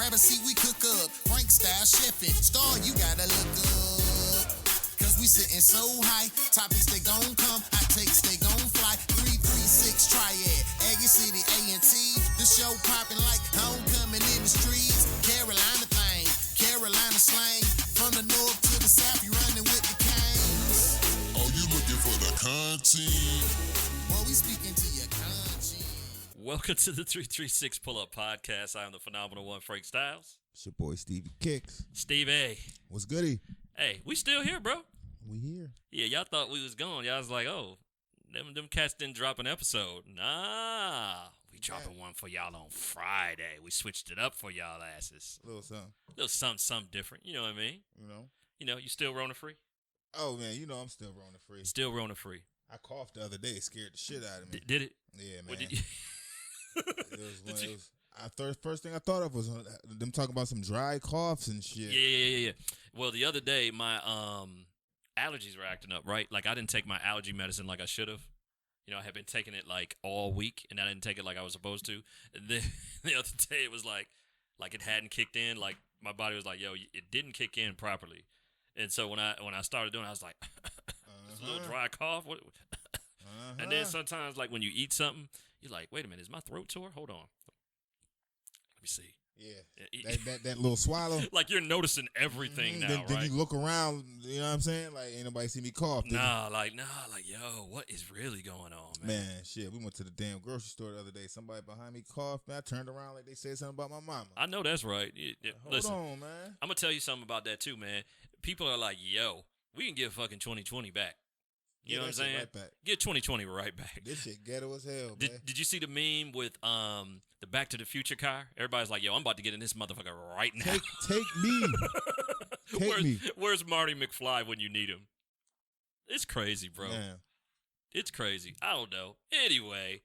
Grab a seat, we cook up. Frank style chefing. Star, you gotta look up. Cause we sitting so high. Topics they gon' come. Hot takes they gon' fly. 336 Triad. Aggie City A&T. The show popping like homecoming in the streets. Carolina thing. Carolina slang. From the north to the south, you running with the Canes. Oh, you looking for the content? Boy, we speaking to your conscience. Welcome to the 336 Pull-Up Podcast. I am the phenomenal one, Frank Styles. It's your boy Stevie Kicks. Stevie. What's goody? Hey, we still here, bro. We here. Yeah, y'all thought we was gone. Y'all was like, oh, them cats didn't drop an episode. Nah, we dropping one for y'all on Friday. We switched it up for y'all asses. A little something. A little something different. You know what I mean? You know? You still Rona free? Oh, man, you know I'm still Rona free. Still Rona free. I coughed the other day. Scared the shit out of me. Did it? Yeah, man. What did you? First thing I thought of was them talking about some dry coughs and shit. Yeah. Well, the other day, my allergies were acting up, right? Like, I didn't take my allergy medicine like I should have. You know, I had been taking it, like, all week, and I didn't take it like I was supposed to. And then the other day, it was like it hadn't kicked in. Like, my body was like, yo, it didn't kick in properly. And so when I started doing it, I was like, just a little dry cough. And then sometimes, like, when you eat something, you're like, wait a minute, is my throat sore? Hold on. Let me see. Yeah. That little swallow. Like, you're noticing everything now, right? Then you look around, you know what I'm saying? Like, ain't nobody see me cough. Nah, yo, what is really going on, man? Man, shit, we went to the damn grocery store the other day. Somebody behind me coughed, man. I turned around like they said something about my mama. I know that's right. Hold on, man. I'm going to tell you something about that, too, man. People are like, yo, we can give fucking 2020 back. You know what I'm saying? Right back. Get 2020 right back. This shit ghetto as hell, man. Did you see the meme with the Back to the Future car? Everybody's like, yo, I'm about to get in this motherfucker right now. Take me. Where's Marty McFly when you need him? It's crazy, bro. Man. It's crazy. I don't know. Anyway,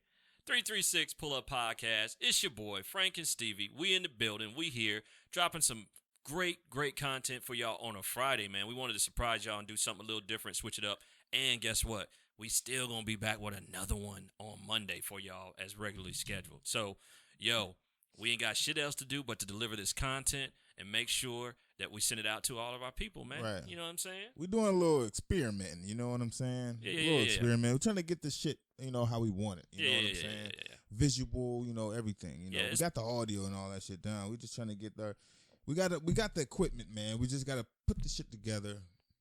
336 Pull-Up Podcast. It's your boy, Frank and Stevie. We in the building. We here dropping some great content for y'all on a Friday, man. We wanted to surprise y'all and do something a little different, switch it up. And guess what? We still going to be back with another one on Monday for y'all as regularly scheduled. So, yo, we ain't got shit else to do but to deliver this content and make sure that we send it out to all of our people, man. Right. You know what I'm saying? We're doing a little experimenting, you know what I'm saying? Yeah, a little experiment. We're trying to get the shit, how we want it. You know what I'm saying? Yeah. Visual, everything. We got the audio and all that shit down. We're just trying to get we got the equipment, man. We just gotta put the shit together.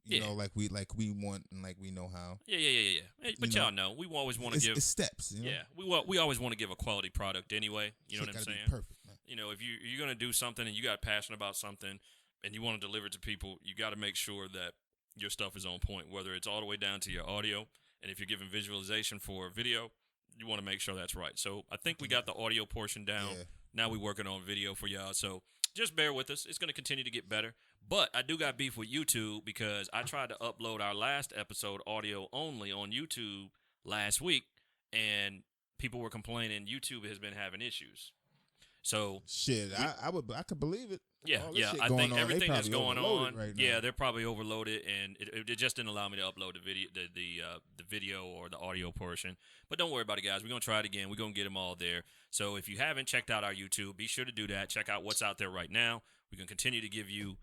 You know, like we want and like we know how. Yeah. But y'all know, we always want to give... It's steps, you know? Yeah, we always want to give a quality product anyway. You know what I'm saying? Be perfect, man. If you're going to do something and you got passion about something and you want to deliver it to people, you got to make sure that your stuff is on point, whether it's all the way down to your audio. And if you're giving visualization for video, you want to make sure that's right. So I think we got the audio portion down. Yeah. Now we're working on video for y'all. So just bear with us. It's going to continue to get better. But I do got beef with YouTube because I tried to upload our last episode audio only on YouTube last week, and people were complaining YouTube has been having issues. So shit, I could believe it. Yeah. I think everything that's going on, right now. They're probably overloaded, and it just didn't allow me to upload the video or the audio portion. But don't worry about it, guys. We're gonna try it again. We're gonna get them all there. So if you haven't checked out our YouTube, be sure to do that. Check out what's out there right now. We're gonna continue to give you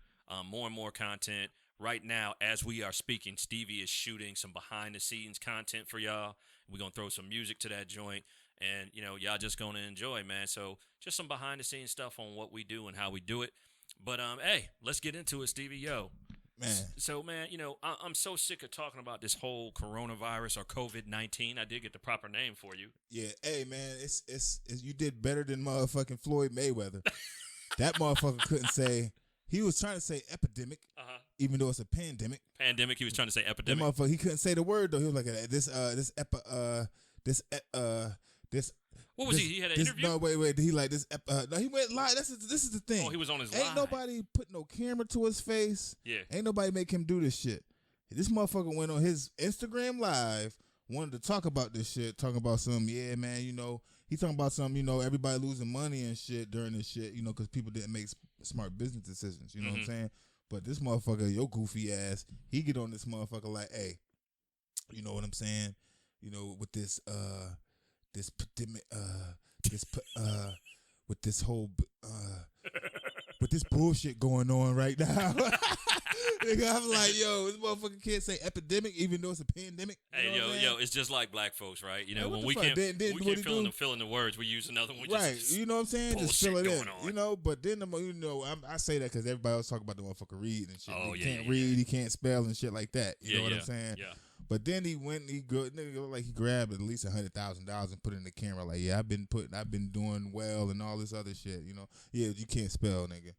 more and more content. Right now, as we are speaking, Stevie is shooting some behind-the-scenes content for y'all. We're going to throw some music to that joint, and, y'all just going to enjoy, man. So just some behind-the-scenes stuff on what we do and how we do it. But, hey, let's get into it, Stevie. Yo. Man. So, man, I'm so sick of talking about this whole coronavirus or COVID-19. I did get the proper name for you. Yeah. Hey, man, it's you did better than motherfucking Floyd Mayweather. That motherfucker couldn't say... He was trying to say epidemic, even though it's a pandemic. Pandemic. He was trying to say epidemic. That motherfucker, he couldn't say the word though. He was like this. What was he? He had an interview. No, wait. He like this. No, he went live. This is the thing. Oh, he was on his Ain't live. nobody put no camera to his face. Yeah. Ain't nobody make him do this shit. This motherfucker went on his Instagram live, wanted to talk about this shit, talking about some, yeah, man, he talking about some, everybody losing money and shit during this shit, because people didn't make smart business decisions, you know what I'm saying? But this motherfucker, your goofy ass, he get on this motherfucker like, hey, you know what I'm saying? With this pandemic, with this whole but this bullshit going on right now. Nigga, I'm like, yo, this motherfucker can't say epidemic even though it's a pandemic. Hey, yo, it's just like black folks, right? You know, when we fuck? can't, Then we can't fill in the words, we use another one. Right, you know what I'm saying? Just fill it in, on. you know. But then, I say that because everybody else talk about the motherfucker read and shit. Oh, he can't read, he can't spell and shit like that. You know what I'm saying? Yeah. But then he went, nigga looked like he grabbed at least $100,000 and put it in the camera. Like, yeah, I've been doing well and all this other shit. You know, yeah, you can't spell, nigga.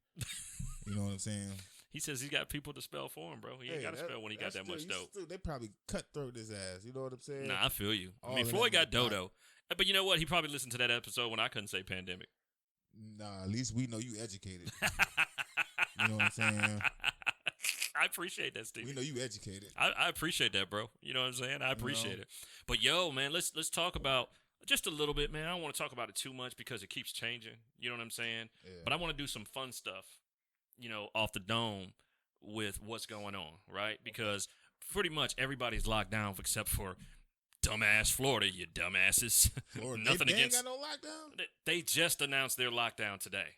You know what I'm saying? He says he's got people to spell for him, bro. He ain't got to spell when he got that much dope. They probably cutthroat his ass. You know what I'm saying? Nah, I feel you. I mean, Floyd got dodo. But you know what? He probably listened to that episode when I couldn't say pandemic. Nah, at least we know you educated. You know what I'm saying? I appreciate that, Stevie. We know you educated. I appreciate that, bro. You know what I'm saying? I appreciate it. But yo, man, let's talk about just a little bit, man. I don't want to talk about it too much because it keeps changing. You know what I'm saying? Yeah. But I want to do some fun stuff, you know, off the dome with what's going on, right? Because pretty much everybody's locked down except for dumbass Florida, you dumbasses. Florida, Nothing they against. ain't got no lockdown? They just announced their lockdown today.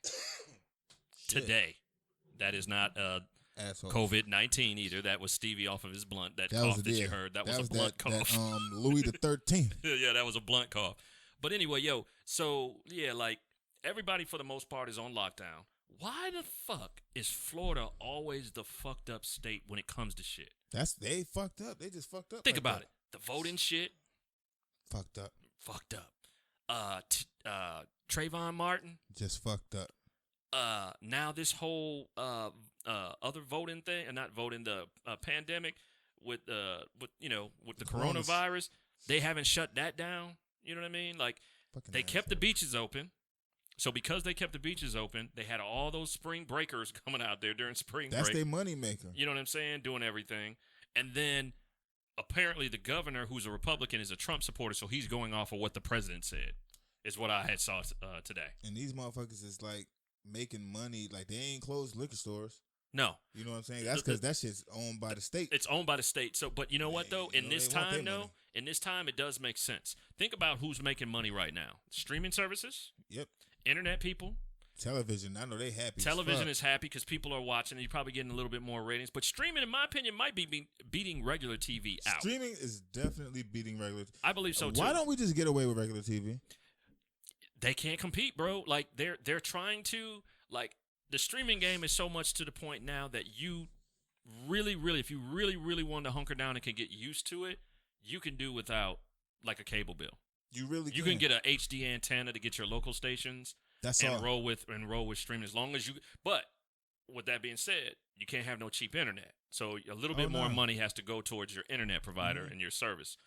Today. That is not COVID-19 either. That was Stevie off of his blunt. That cough that you heard. That was a blunt cough. Louis the 13th. Yeah, that was a blunt cough. But anyway, yo, so yeah, like everybody for the most part is on lockdown. Why the fuck is Florida always the fucked up state when it comes to shit? They fucked up. They just fucked up. Think about it. The voting shit. Fucked up. Fucked up. Trayvon Martin. Just fucked up. Now this whole other voting thing, and not voting, the pandemic with the coronavirus, they haven't shut that down. You know what I mean? Like they kept the beaches open. So because they kept the beaches open, they had all those spring breakers coming out there during spring break. That's their money maker. You know what I'm saying? Doing everything. And then apparently the governor, who's a Republican, is a Trump supporter, so he's going off of what the president said, is what I had saw today. And these motherfuckers is like making money. Like they ain't closed liquor stores. No. You know what I'm saying? That's because that shit's owned by the state. It's owned by the state. So, but you know what, though? In this time, it does make sense. Think about who's making money right now. Streaming services. Yep. Internet people. Television. I know they happy. Television is happy because people are watching. And you're probably getting a little bit more ratings. But streaming, in my opinion, might be beating regular TV out. Streaming is definitely beating regular TV. I believe so, too. Why don't we just get away with regular TV? They can't compete, bro. Like, they're trying to, like, the streaming game is so much to the point now that you really, if you really want to hunker down and can get used to it, you can do without, like, a cable bill. You can get an HD antenna to get your local stations. That's and all. roll with streaming as long as you. But with that being said, you can't have no cheap internet. So a little bit more money has to go towards your internet provider and your service.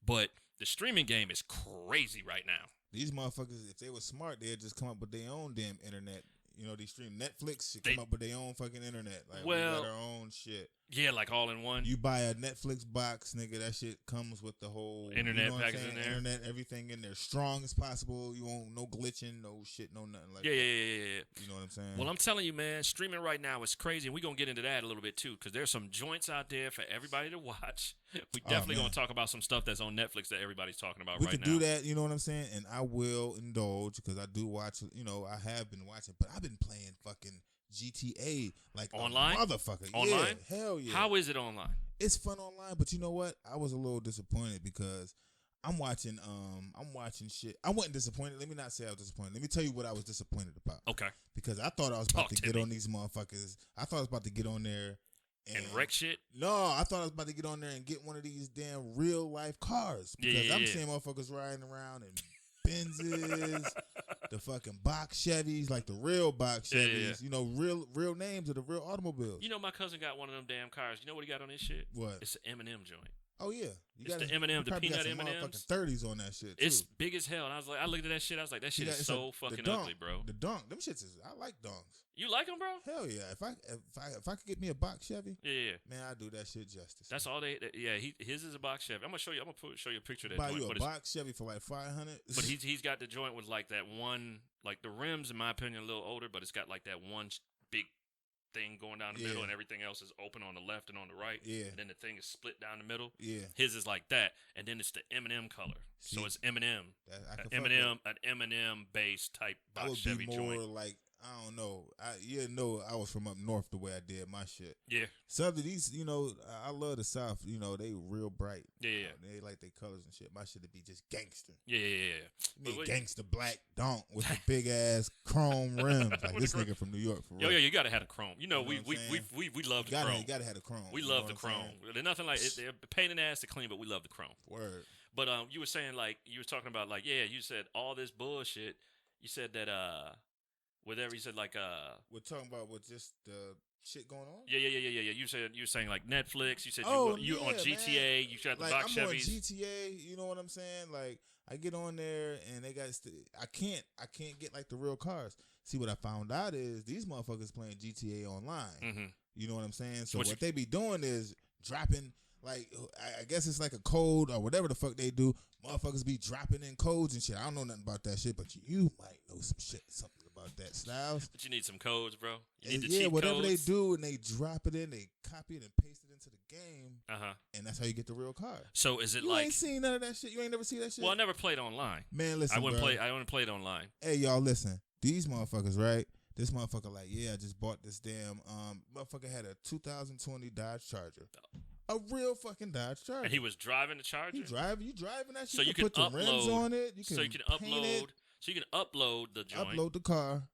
But the streaming game is crazy right now. These motherfuckers, if they were smart, they'd just come up with their own damn internet. You know, they stream Netflix should come up with their own fucking internet. Like, we got our own shit. Yeah, like all in one. You buy a Netflix box, nigga, that shit comes with the whole internet package in there. Internet, everything in there. Strong as possible. You won't, no glitching, no shit, no nothing like that. Yeah. You know what I'm saying? Well, I'm telling you, man, streaming right now is crazy. And we're going to get into that a little bit, too, because there's some joints out there for everybody to watch. We definitely going to talk about some stuff that's on Netflix that everybody's talking about right now. We can do that, you know what I'm saying? And I will indulge because I do watch, you know, I have been watching, but I've been playing fucking GTA like online, a motherfucker. Online, yeah, hell yeah. How is it online? It's fun online, but you know what? I was a little disappointed because I'm watching shit. I wasn't disappointed. Let me not say I was disappointed. Let me tell you what I was disappointed about. Okay. Because I thought I was about to get on these motherfuckers. I thought I was about to get on there and wreck shit. No, I thought I was about to get on there and get one of these damn real life cars because I'm seeing motherfuckers riding around and Benzes, the fucking box Chevys, like the real box Chevys, you know, real names of the real automobiles. You know, my cousin got one of them damn cars. You know what he got on his shit? What? It's an M&M joint. Oh yeah, it's the M&M, the peanut M&Ms. 30s on that shit. Too. It's big as hell, and I looked at that shit. I was like, that shit is so fucking ugly, bro. The dunk, them shits is. I like dunks. You like them, bro? Hell yeah! If I could get me a box Chevy, yeah, man, I do that shit justice. That's all they. Yeah, his is a box Chevy. I'm gonna show you. Show you a picture of that buy joint. You a box Chevy for like $500. But he's got the joint with like that one, like the rims, in my opinion, a little older, but it's got like that one big thing going down the middle, and everything else is open on the left and on the right. Yeah. And then the thing is split down the middle. Yeah. His is like that, and then it's the M&M color. So it's M&M. An M&M based type box Chevy joint. I don't know. I was from up north the way I did my shit. Yeah. Southern, these, I love the South. They real bright. Yeah. They like their colors and shit. My shit would be just gangster. Yeah. Gangster black donk with the big ass chrome rims. Like this nigga from New York for real. You gotta have the chrome. We love the chrome. You gotta have the chrome. We love the chrome. There's nothing like it. They're a pain in the ass to clean, but we love the chrome. Word. But you were saying you were talking about you said all this bullshit. You said that whatever you said we're talking about with just the shit going on. Yeah. You were saying like Netflix. You said you on GTA. Man. You got the box I'm Chevys. on GTA. You know what I'm saying? Like I get on there and they got I can't get like the real cars. See, what I found out is these motherfuckers playing GTA online. Mm-hmm. You know what I'm saying? So what they be doing is dropping. Like, I guess it's like a code or whatever the fuck they do. Motherfuckers be dropping in codes and shit. I don't know nothing about that shit, but you might know something about that, Styles. But you need some codes, bro. You need the cheat whatever codes. they do, and they drop it in, they copy it and paste it into the game. And that's how you get the real car. So is it you ain't seen none of that shit? You ain't never seen that shit? Well, I never played online. Man, listen, I wouldn't play it online. Hey, y'all, listen. These motherfuckers, right? This motherfucker I just bought this damn motherfucker had a 2020 Dodge Charger. A real fucking Dodge Charger. And he was driving the Charger? You driving that shit. So you can can put your rims on it. You can upload the joint. Upload the car.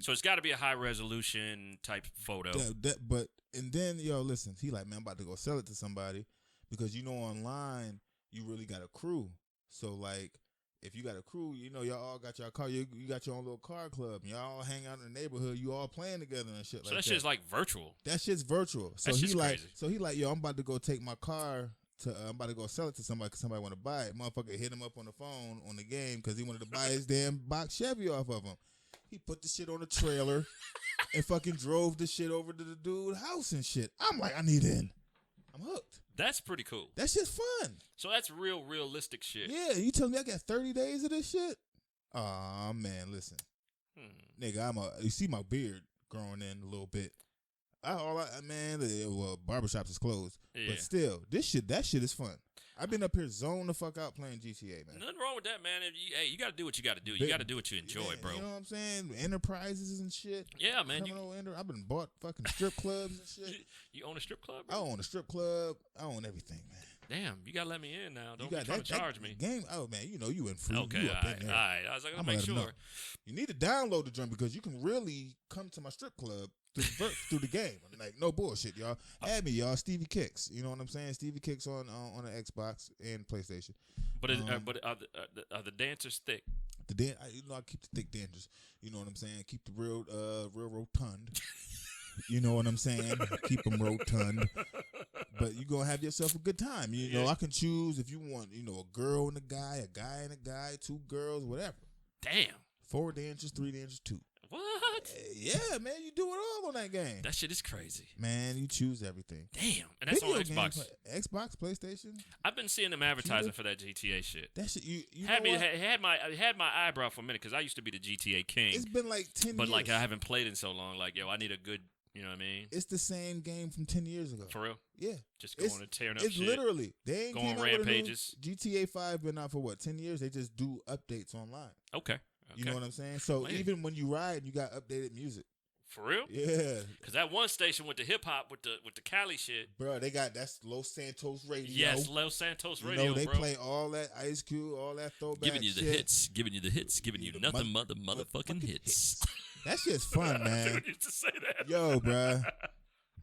So it's got to be a high resolution type photo. And then, listen, he like, man, I'm about to go sell it to somebody because online you really got a crew. So like, if you got a crew, y'all all got your car. You got your own little car club. And y'all all hang out in the neighborhood. You all playing together and shit like that. So that shit's like virtual. That shit's virtual. So he like, crazy. Yo, I'm about to go take my car to. I'm about to go sell it to somebody because somebody want to buy it. Motherfucker hit him up on the phone on the game because he wanted to buy his damn box Chevy off of him. He put the shit on a trailer and fucking drove the shit over to the dude's house and shit. I'm like, I need in. I'm hooked. That's pretty cool. That shit's fun. So that's realistic shit. Yeah, you telling me I got 30 days of this shit? Aw, man, listen. Nigga, you see my beard growing in a little bit. Barbershops is closed. Yeah. But still, that shit is fun. I've been up here zoned the fuck out playing GTA, man. Nothing wrong with that, man. You got to do what you got to do. You got to do what you enjoy, bro. You know what I'm saying? Enterprises and shit. Yeah, man. I've been bought fucking strip clubs and shit. You own a strip club, bro? I own a strip club. I own everything, man. Damn, you got to let me in now. Don't be trying to charge me. Game, man, you in free. Okay, all right. I was like, I'll make sure. You need to download the joint because you can really come to my strip club through the game. I'm like, no bullshit, y'all. Add me, y'all. Stevie Kicks. You know what I'm saying? Stevie Kicks on the Xbox and PlayStation. But are the dancers thick? I keep the thick dancers. You know what I'm saying? Keep the real rotund. You know what I'm saying? Keep them rotund. But you're going to have yourself a good time. I can choose if you want, a girl and a guy and a guy, 2 girls, whatever. Damn. 4 dancers, 3 dancers, 2. What? Yeah, man, you do it all on that game. That shit is crazy. Man, you choose everything. Damn, and that's Video on Xbox. Xbox, PlayStation. I've been seeing them advertising for that GTA shit. That shit, you had my eyebrow for a minute because I used to be the GTA king. It's been like 10 years. But like I haven't played in so long. Like I need a good. You know what I mean? It's the same game from 10 years ago. For real? Yeah. Just going and tearing up shit. It's literally. They ain't going rampages. GTA 5 been out for 10 years? They just do updates online. Okay. You know what I'm saying? So even when you ride, you got updated music. For real? Yeah. Because that one station with the hip hop with the Cali shit. Bro, that's Los Santos Radio. Yes, Los Santos Radio. They play all that Ice Cube, all that throwback giving you the shit. hits, giving you nothing motherfucking hits. That shit's fun, man. Dude used to say that. Yo, bro.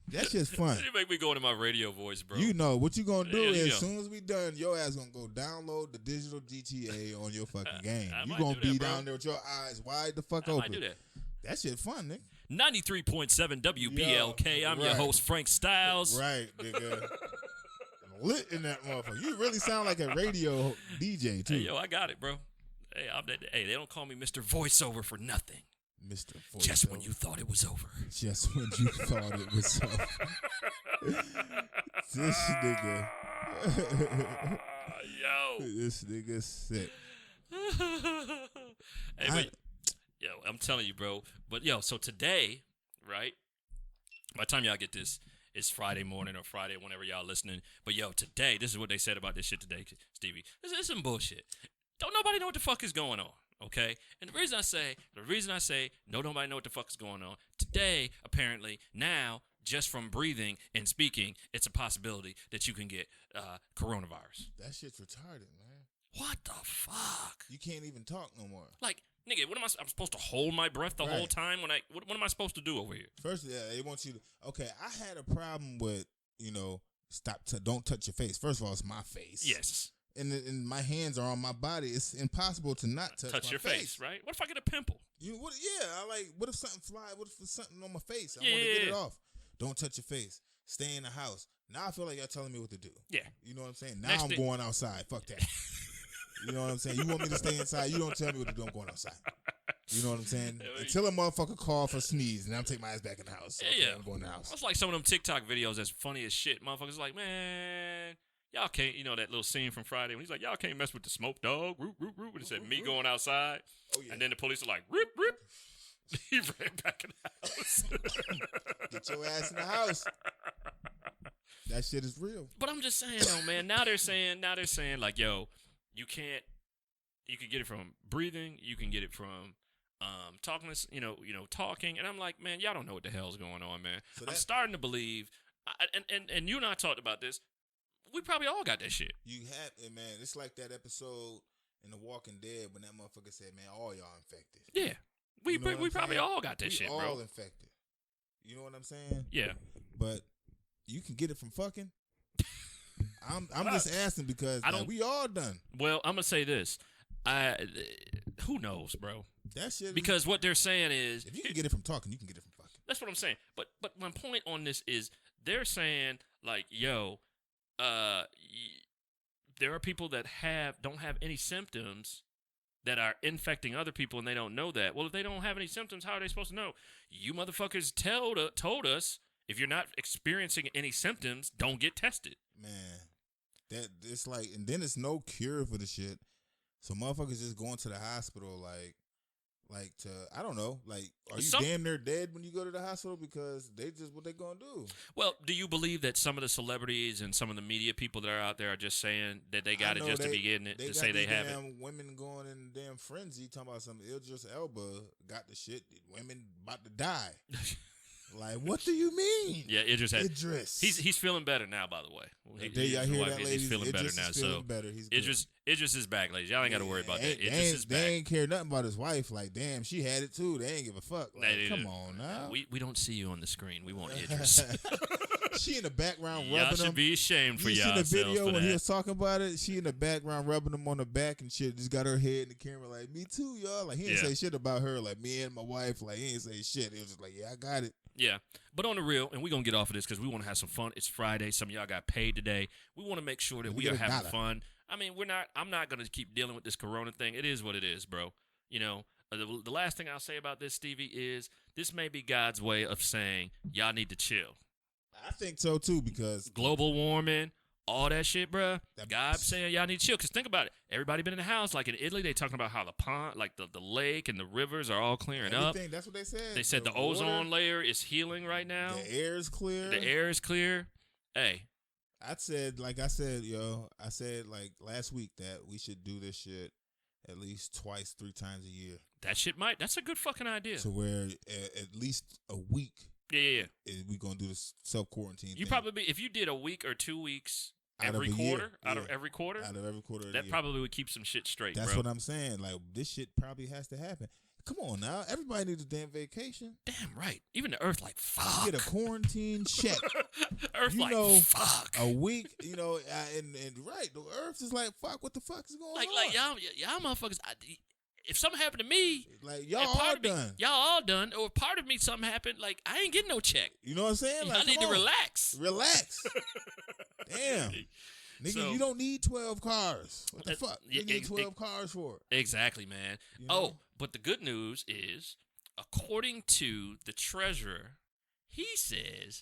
That shit's fun. You make me go into my radio voice, bro. What you gonna do is as soon as we done, your ass gonna go download the digital GTA on your fucking game. You gonna be down there with your eyes wide the fuck open. I might do that. That shit fun, nigga. 93.7 WBLK. I'm your host, Frank Styles. Right, nigga. Lit in that motherfucker. You really sound like a radio DJ, too. Hey, yo, I got it, bro. Hey, they don't call me Mr. Voiceover for nothing. Mr. Voiceover. Just when you thought it was over. Just when you thought it was over. This nigga. Yo. This nigga's sick. I'm telling you, bro. But, so today, right, by the time y'all get this, it's Friday morning or Friday whenever y'all listening. But, today, this is what they said about this shit today, Stevie. This is some bullshit. Don't nobody know what the fuck is going on. Okay? And the reason I say, no, nobody know what the fuck is going on. Today, apparently, now, just from breathing and speaking, it's a possibility that you can get coronavirus. That shit's retarded, man. What the fuck? You can't even talk no more. Like, nigga, what am I'm supposed to hold my breath the whole time when what am I supposed to do over here? First, they want you to, okay, I had a problem with, don't touch your face. First of all, it's my face. Yes. And my hands are on my body. It's impossible to not touch my your face, right? What if I get a pimple? What if something fly? What if there's something on my face? I want to get it off. Don't touch your face. Stay in the house. Now I feel like y'all telling me what to do. Yeah. You know what I'm saying? Now I'm going outside. Fuck that. You know what I'm saying? You want me to stay inside? You don't tell me what to do. I'm going outside. You know what I'm saying? Until a motherfucker call for sneeze, and I'm taking my ass back in the house. Okay, I'm going in the house. It's like some of them TikTok videos that's funny as shit. Motherfuckers like, man, y'all can't, that little scene from Friday when he's like, y'all can't mess with the smoke dog. Roop, roop, roop. And it said, me going outside. Oh, yeah. And then the police are like, rip, rip. He ran back in the house. Get your ass in the house. That shit is real. But I'm just saying, though, man. Now they're saying, like, yo, you can get it from breathing. You can get it from talking, talking. And I'm like, man, y'all don't know what the hell's going on, man. So I'm starting to believe, and you and I talked about this. We probably all got that shit. You have, man. It's like that episode in The Walking Dead when that motherfucker said, man, all y'all infected. Yeah. We probably all got that shit, bro. We all infected. You know what I'm saying? Yeah. But you can get it from fucking. I'm just asking because we all done. Well, I'm gonna say this. Who knows, bro? That shit. Because what they're saying is, if you can get it from talking, you can get it from fucking. That's what I'm saying. But my point on this is, they're saying like, yo, there are people that don't have any symptoms that are infecting other people, and they don't know that. Well, if they don't have any symptoms, how are they supposed to know? You motherfuckers told us, if you're not experiencing any symptoms, don't get tested. Man, that it's like, and then it's no cure for the shit. So motherfuckers just going to the hospital, I don't know, are you damn near dead when you go to the hospital because they just what they gonna do? Well, do you believe that some of the celebrities and some of the media people that are out there are just saying that they got it just to be getting it, to say they have it? Women going in damn frenzy talking about something. Idris Elba got the shit. Women about to die. Like, what do you mean? Yeah, Idris. He's feeling better now, by the way. Y'all hear that, ladies? He's feeling better now. So better. Idris is back, ladies. Y'all ain't got to worry about that. Idris is back. They ain't care nothing about his wife. Like, damn, she had it too. They ain't give a fuck. Like, come on now. We don't see you on the screen. We want Idris. She in the background rubbing him. Y'all should be ashamed for y'all. You see the video when he was talking about it? She in the background rubbing him on the back and shit. Just got her head in the camera like, me too, y'all. Like, he didn't say shit about her. Like, me and my wife. Like, he didn't say shit. He was just like, yeah, I got it. Yeah. But on the real, and we're going to get off of this because we want to have some fun. It's Friday. Some of y'all got paid today. We want to make sure that we are having fun. I mean, I'm not going to keep dealing with this corona thing. It is what it is, bro. The last thing I'll say about this, Stevie, is this may be God's way of saying y'all need to chill. I think so, too, because global warming, all that shit, bro. God's saying y'all need to chill. Because think about it. Everybody been in the house. Like in Italy, they talking about how the pond, like the lake and the rivers are all clearing up. That's what they said. They said the ozone layer is healing right now. The air is clear. Hey. I said like last week that we should do this shit at least 2-3 times a year. That's a good fucking idea. So where at least a week. Yeah. We gonna do this self-quarantine thing. Probably, if you did a week or 2 weeks out of every quarter, that probably would keep some shit straight. That's what I'm saying. Like, this shit probably has to happen. Come on now, everybody needs a damn vacation. Damn right. Even the Earth, like, fuck. You get a quarantine check. Earth, fuck. A week, and right, the Earth is like, fuck. What the fuck is going on? Like y'all motherfuckers. If something happened to me, like y'all all done. Y'all all done. Or part of me, something happened. Like, I ain't getting no check. You know what I'm saying? Like, I need to relax. Damn. Nigga, you don't need 12 cars. What the fuck? You need 12 cars for it. Exactly, man. But the good news is, according to the treasurer, he says,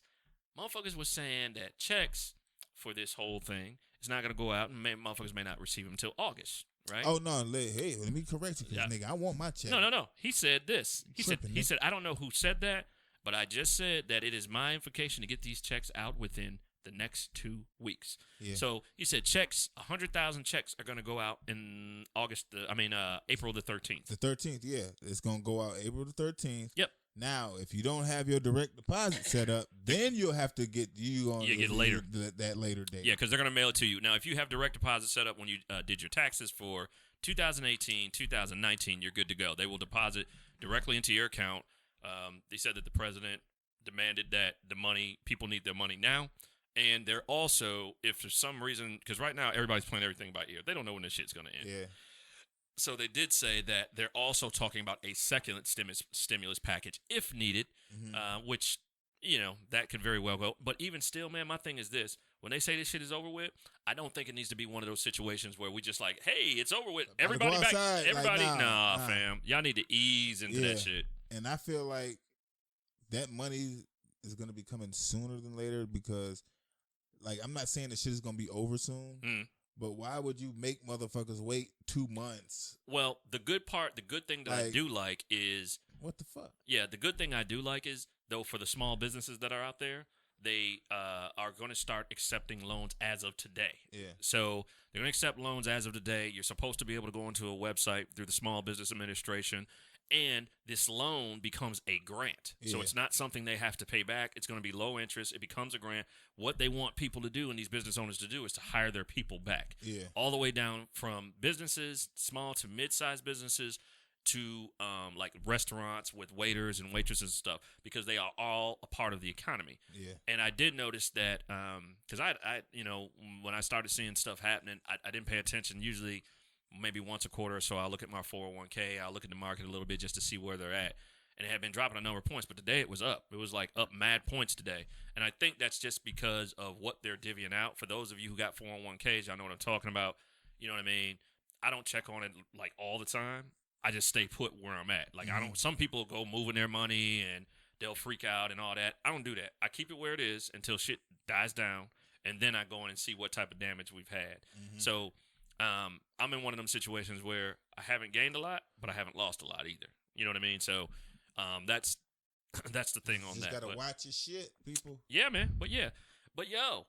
motherfuckers was saying that checks for this whole thing is not going to go out, and motherfuckers may not receive them until August. Right? Oh, no. Hey, let me correct you, nigga. I want my check. No. He said this. He said, I don't know who said that, but I just said that it is my invocation to get these checks out within the next 2 weeks. Yeah. So he said 100,000 checks are going to go out in April the 13th. The 13th, yeah. It's going to go out April the 13th. Yep. Now, if you don't have your direct deposit set up, then you'll have to get get later. That later date. Yeah, because they're going to mail it to you. Now, if you have direct deposit set up when you did your taxes for 2018, 2019, you're good to go. They will deposit directly into your account. They said that the president demanded that people need their money now. And they're also, if for some reason, because right now everybody's playing everything by ear. They don't know when this shit's going to end. Yeah. So they did say that they're also talking about a second stimulus package if needed, which, that could very well go. But even still, man, my thing is this. When they say this shit is over with, I don't think it needs to be one of those situations where we just like, hey, it's over with. Everybody back. Everybody, like, nah, fam. Y'all need to ease into that shit. And I feel like that money is going to be coming sooner than later because, like, I'm not saying the shit is going to be over soon. But why would you make motherfuckers wait 2 months? Well, the good thing that I do like is... What the fuck? Yeah, the good thing I do like is, though, for the small businesses that are out there, they are going to start accepting loans as of today. Yeah. So they're going to accept loans as of today. You're supposed to be able to go into a website through the Small Business Administration, and this loan becomes a grant. Yeah. So it's not something they have to pay back. It's going to be low interest. It becomes a grant. What they want people to do and these business owners to do is to hire their people back. Yeah. All the way down from businesses, small to mid-sized businesses, to like restaurants with waiters and waitresses and stuff, because they are all a part of the economy. Yeah. And I did notice that because I when I started seeing stuff happening, I didn't pay attention. Usually maybe once a quarter or so, I'll look at my 401k. I'll look at the market a little bit just to see where they're at. And it had been dropping a number of points, but today it was up. It was like up mad points today. And I think that's just because of what they're divvying out. For those of you who got 401ks, y'all know what I'm talking about. You know what I mean? I don't check on it like all the time. I just stay put where I'm at. Like some people go moving their money and they'll freak out and all that. I don't do that. I keep it where it is until shit dies down, and then I go in and see what type of damage we've had. So I'm in one of them situations where I haven't gained a lot, but I haven't lost a lot either. You know what I mean? So that's the thing on that. Just gotta watch your shit, people. Yeah, man. But yo,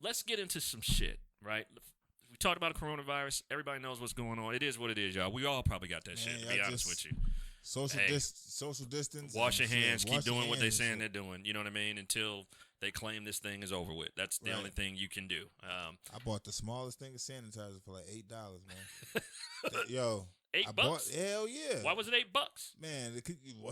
let's get into some shit, right? We talked about the coronavirus. Everybody knows what's going on. It is what it is, y'all. We all probably got that shit, to be honest with you. Social distance. Wash your hands. Keep doing what they're saying they're doing. You know what I mean? Until they claim this thing is over with. That's the only thing you can do. I bought the smallest thing of sanitizer for like $8, man. Yo. $8? Hell yeah. Why was it $8? Man,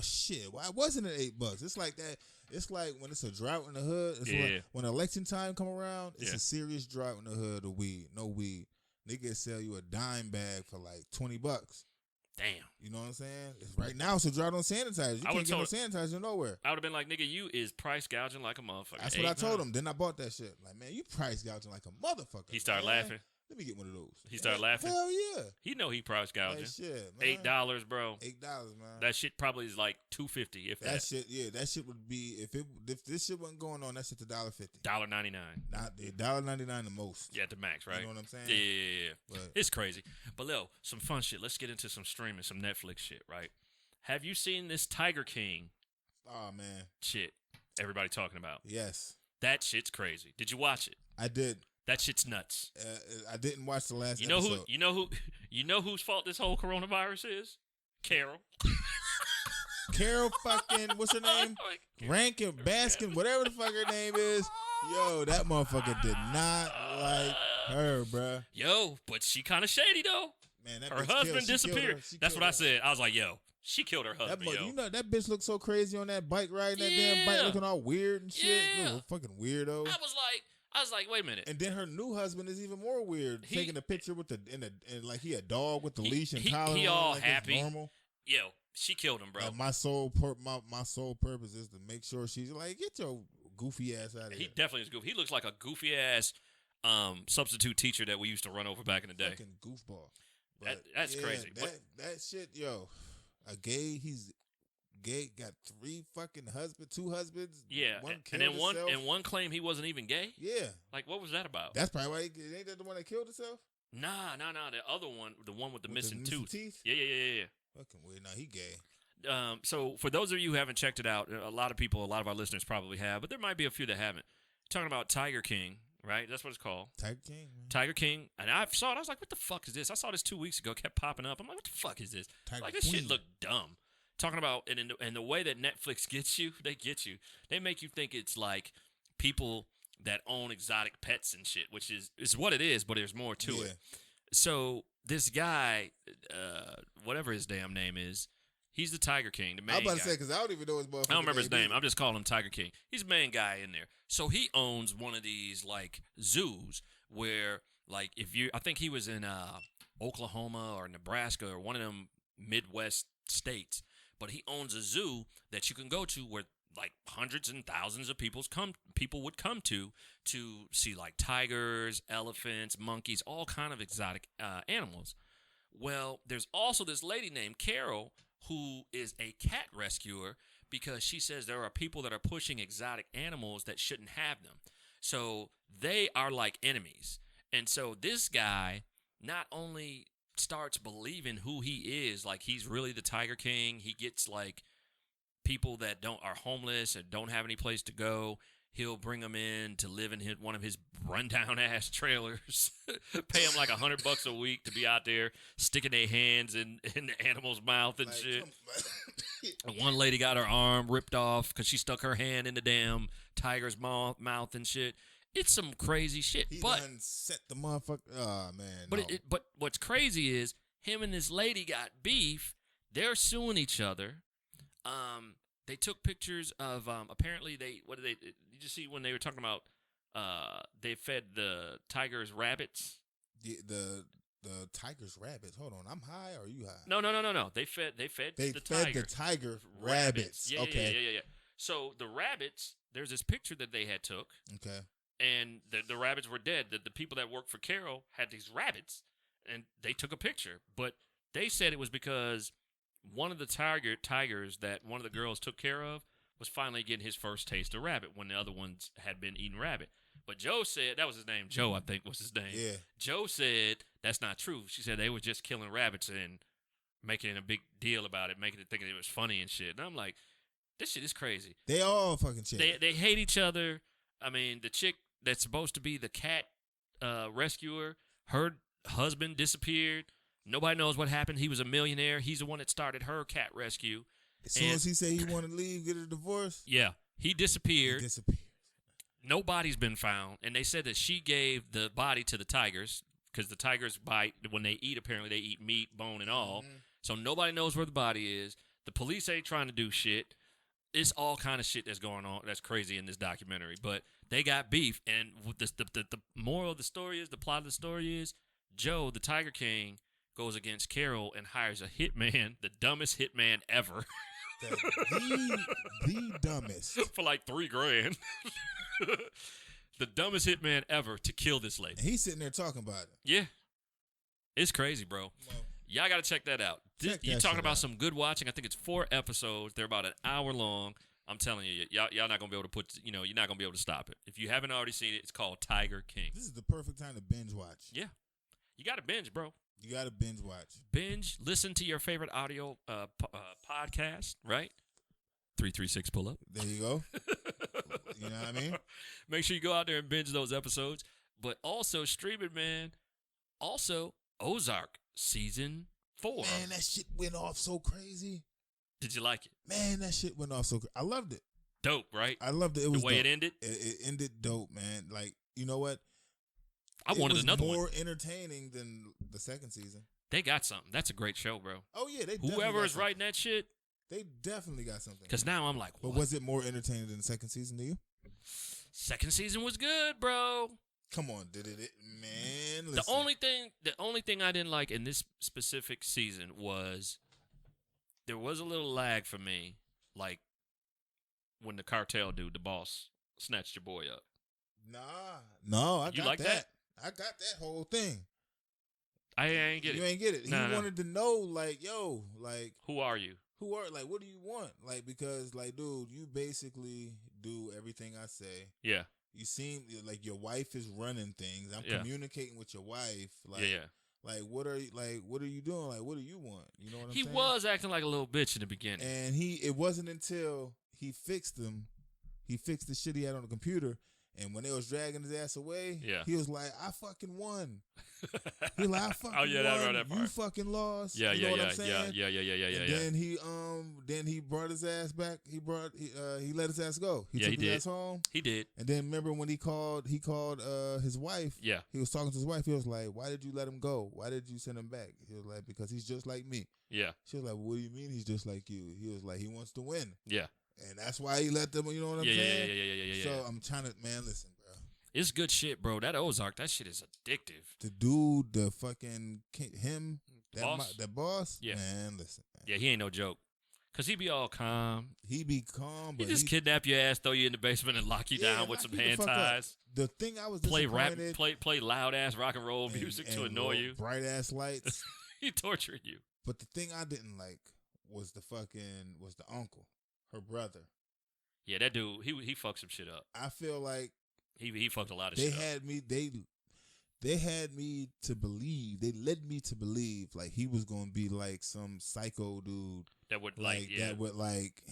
shit. Why wasn't it $8? It's like that. It's like when it's a drought in the hood. It's like when election time come around, it's a serious drought in the hood of weed. No weed. Niggas sell you a dime bag for like $20. Damn. You know what I'm saying? Right now it's a drought on sanitizer. You can't get no sanitizer nowhere. I would have been like, nigga, you is price gouging like a motherfucker. That's what I told him. Then I bought that shit. Like, man, you price gouging like a motherfucker. He started laughing. Let me get one of those. He started laughing? Hell yeah. He know he price gouging. That shit, man. $8, bro. $8, man. That shit probably is like $2.50 if that. That shit would be, if this shit wasn't going on, that shit's $1.50. $1.99. Not $1.99 the most. Yeah, the max, right? You know what I'm saying? Yeah. But it's crazy. But Lil, some fun shit. Let's get into some streaming, some Netflix shit, right? Have you seen this Tiger King? Oh, man. Shit. Everybody talking about. Yes. That shit's crazy. Did you watch it? I did. That shit's nuts. I didn't watch the last episode. You know whose fault this whole coronavirus is? Carol. Carol fucking, what's her name? Rankin, Baskin, whatever the fuck her name is. Yo, that motherfucker did not like her, bruh. Yo, but she kind of shady though. Man, her husband disappeared. That's what I said. I was like, yo, she killed her husband, yo. You know, that bitch looked so crazy on that bike riding that damn bike, looking all weird and shit. Little fucking weirdo. I was like, wait a minute. And then her new husband is even more weird. Taking a picture with like he a dog with the leash and collar. He all like happy. Normal. Yo, she killed him, bro. Like my sole purpose is to make sure she's like, get your goofy ass out of here. He definitely is goofy. He looks like a goofy ass substitute teacher that we used to run over back in the day. Fucking goofball. That's crazy. That shit, yo. He's gay, got two husbands. Yeah, and one claim he wasn't even gay. Yeah, like what was that about? That's probably why ain't that the one that killed himself? Nah. The other one, the one with the missing tooth. Teeth? Yeah. Fucking weird. No, he gay. So for those of you who haven't checked it out, a lot of our listeners probably have, but there might be a few that haven't. talking about Tiger King, right? That's what it's called. Tiger King. Man. Tiger King. And I saw it. I was like, what the fuck is this? I saw this 2 weeks ago. Kept popping up. I'm like, what the fuck is this? Tiger like, this Queen. shit looked dumb. Talking about, and the way that Netflix gets you, they get you. They make you think it's like people that own exotic pets and shit, which is what it is, but there's more to it. So this guy, whatever his damn name is, he's the Tiger King, the main I'm about to guy. say, because I don't even know his motherfucking I don't remember his name. either. I'm just calling him Tiger King. He's the main guy in there. So he owns one of these, like, zoos where, like, I think he was in Oklahoma or Nebraska or one of them Midwest states, but he owns a zoo that you can go to where, like, hundreds and thousands of people would come to see, like, tigers, elephants, monkeys, all kind of exotic animals. Well, there's also this lady named Carol who is a cat rescuer because she says there are people that are pushing exotic animals that shouldn't have them. So they are like enemies. And so this guy not only starts believing who he is, like he's really the Tiger King, he gets like people that are homeless and don't have any place to go. He'll bring them in to live in one of his rundown ass trailers, pay them like $100 a week to be out there sticking their hands in the animal's mouth and shit. One lady got her arm ripped off because she stuck her hand in the damn tiger's mouth and shit. It's some crazy shit. He but done set the motherfucker. Oh man. But no. but what's crazy is him and this lady got beef. They're suing each other. They took pictures of apparently did you see when they were talking about they fed the tigers rabbits? The tigers rabbits. Hold on, I'm high or are you high? No. They fed the tiger rabbits. Yeah, okay. yeah. So the rabbits, there's this picture that they had took. Okay. And the rabbits were dead. The people that worked for Carol had these rabbits, and they took a picture. But they said it was because one of the tigers that one of the girls took care of was finally getting his first taste of rabbit when the other ones had been eating rabbit. But Joe said, that was his name, Joe, I think was his name. Yeah. Joe said, that's not true. She said they were just killing rabbits and making a big deal about it, making it thinking it was funny and shit. And I'm like, this shit is crazy. They all fucking shit. They hate each other. I mean, the chick that's supposed to be the cat rescuer, her husband disappeared. Nobody knows what happened. He was a millionaire. He's the one that started her cat rescue. As soon as he said he wanted to leave, get a divorce. Yeah. He disappeared. He disappeared. Nobody's been found. And they said that she gave the body to the tigers because the tigers bite. When they eat, apparently they eat meat, bone, and all. Mm-hmm. So nobody knows where the body is. The police ain't trying to do shit. It's all kind of shit that's going on. That's crazy in this documentary. But they got beef. And the moral of the story is, the plot of the story is, Joe, the Tiger King, goes against Carol and hires a hitman, the dumbest hitman ever. the dumbest. For like $3,000. The dumbest hitman ever to kill this lady. And he's sitting there talking about it. Yeah. It's crazy, bro. Well, y'all got to check that out. You talking about some good watching. I think it's 4 episodes. They're about an hour long. I'm telling you, y'all not going to be able to you're not going to be able to stop it. If you haven't already seen it, it's called Tiger King. This is the perfect time to binge watch. Yeah. You got to binge, bro. You got to binge watch. Binge, listen to your favorite audio podcast, right? 336 pull up. There you go. You know what I mean? Make sure you go out there and binge those episodes. But also, stream it, man. Also, Ozark Season 4. Man, that shit went off so crazy. Did you like it? Man, that shit went off so crazy. I loved it. Dope, right? I loved it. It was the way dope. it ended? It ended dope, man. Like, you know what? I wanted another one. It was more entertaining than the second season. They got something. That's a great show, bro. Oh, yeah. Whoever is writing that shit. They definitely got something. Because now I'm like, what? But was it more entertaining than the second season to you? Second season was good, bro. Come on, did it? Man, listen. The only thing I didn't like in this specific season was there was a little lag for me, like when the cartel dude, the boss, snatched your boy up. No, I you got like that. I got that whole thing. I ain't get it. You ain't get it. He wanted to know, like, yo, like, who are you? Like, what do you want? Like, because, like, dude, you basically do everything I say. Yeah. You seem like your wife is running things. I'm communicating with your wife. Like, Like, what are you doing? Like, what do you want? You know what I'm saying? He was acting like a little bitch in the beginning. And it wasn't until he fixed him, he fixed the shit he had on the computer, And when they was dragging his ass away, Yeah. he was like, I fucking won. He was like, I fucking Oh, yeah, won. that part. You fucking lost. Yeah, you know yeah, what yeah, I'm saying? yeah. Then he brought his ass back. He let his ass go. He took his ass home. He did. And then remember when he called his wife. Yeah. He was talking to his wife. He was like, why did you let him go? Why did you send him back? He was like, because he's just like me. Yeah. She was like, what do you mean he's just like you? He was like, he wants to win. Yeah. And that's why he let them, you know what I'm saying? Yeah. So I'm trying to, man, listen, bro. It's good shit, bro. That Ozark, that shit is addictive. The dude, the fucking, Boss? that boss, Yeah. man, listen. Man. Yeah, he ain't no joke. Because he be all calm. He be calm, He but just kidnap your ass, throw you in the basement, and lock you down with some hand ties. The thing I was Play disappointed. play loud ass rock and roll music to annoy you. Bright ass lights. He torturing you. But the thing I didn't like was the uncle, her brother. Yeah, that dude, he fucked some shit up. I feel like he fucked a lot of shit up. They had me to believe. They led me to believe like he was gonna be like some psycho dude that would that would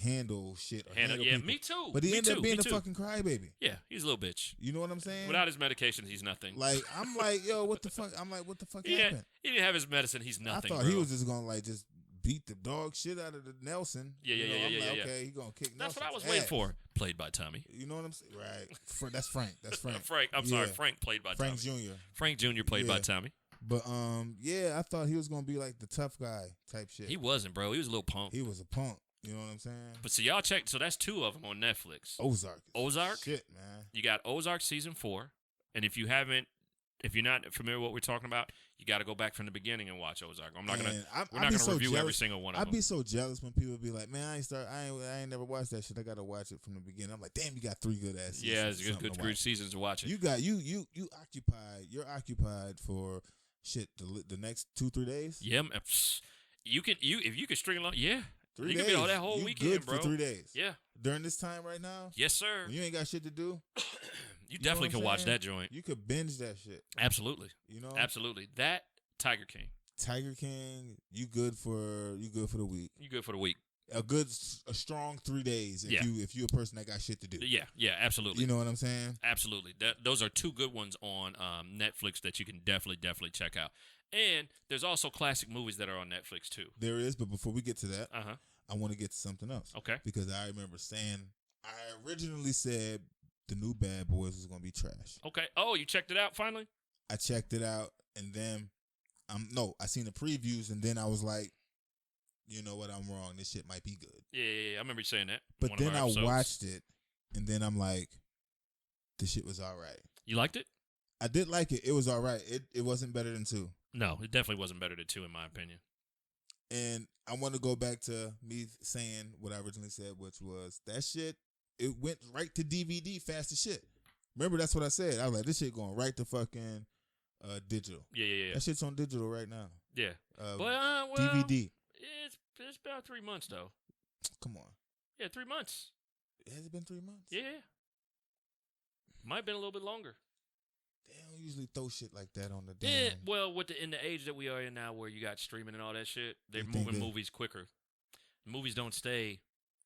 handle shit. Handle yeah, people. me too. But he ended up being a fucking crybaby. Yeah, he's a little bitch. You know what I'm saying? Without his medications, he's nothing. Like I'm like, yo, what the fuck? I'm like, what the fuck happened? He didn't have his medicine. He's nothing. I thought bro. he was just gonna just beat the dog shit out of the Nelson. Yeah. Okay, he gonna kick. That's Nelson's what I was ass. waiting for. Played by Tommy. You know what I'm saying? Right. That's Frank. That's Frank. Frank. I'm sorry. Frank played by Frank Tommy. Jr. Frank Jr. played by Tommy. But I thought he was gonna be like the tough guy type shit. He wasn't, bro. He was a little punk. He was a punk. You know what I'm saying? But so y'all check. So that's 2 of them on Netflix. Ozark. Shit, man. You got Ozark season 4, and if you're not familiar with what we're talking about, you got to go back from the beginning and watch Ozark. We're not gonna review every single one of them. I'd be so jealous when people be like, "Man, I ain't never watched that shit. I gotta watch it from the beginning." I'm like, "Damn, you got 3 good ass seasons." Yeah, it's good seasons to watch it. You got you occupied. You're occupied for shit the next 2-3 days. Yeah, if you could string along, yeah. 3 you days. Can be all that whole weekend, good bro. For 3 days. Yeah. During this time right now. Yes, sir. When you ain't got shit to do. You definitely can watch that joint. You could binge that shit. Absolutely. You know. Absolutely. That Tiger King. Tiger King. You good for the week. You good for the week. A strong 3 days. If you a person that got shit to do. Yeah, absolutely. You know what I'm saying? Absolutely. Those are 2 good ones on Netflix that you can definitely check out. And there's also classic movies that are on Netflix too. There is, but before we get to that, I want to get to something else. Okay. Because I remember I originally said the new Bad Boys was gonna be trash. Okay. Oh, you checked it out finally? I checked it out, and then I seen the previews, and then I was like, you know what, I'm wrong. This shit might be good. Yeah. I remember you saying that. But then I watched it, and then I'm like, this shit was all right. You liked it? I did like it. It was all right. It wasn't better than 2. No, it definitely wasn't better than 2 in my opinion. And I want to go back to me saying what I originally said, which was that shit, it went right to DVD fast as shit. Remember, that's what I said. I was like, this shit going right to fucking digital. Yeah. That shit's on digital right now. Yeah. DVD. It's about 3 months, though. Come on. Yeah, 3 months. Has it been 3 months? Yeah. Might have been a little bit longer. They don't usually throw shit like that on the damn. Yeah, well, in the age that we are in now, where you got streaming and all that shit, they're moving movies quicker. Movies don't stay.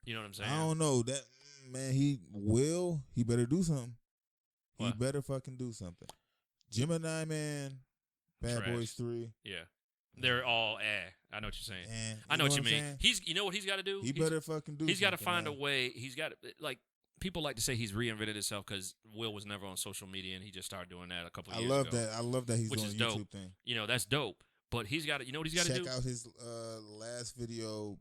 You know what I'm saying? I don't know that man. He better do something. What? He better fucking do something. Gemini Man, Bad Boys 3. Yeah, they're all I know what you're saying. I know what you mean. Saying? You know what he's got to do? He better fucking do. He's got to find man. a way. He's got to People like to say he's reinvented himself because Will was never on social media and he just started doing that a couple of years ago. I love that he's doing a YouTube dope. thing. You know, that's dope. But he's got to, you know what he's got to do? Check out his last video,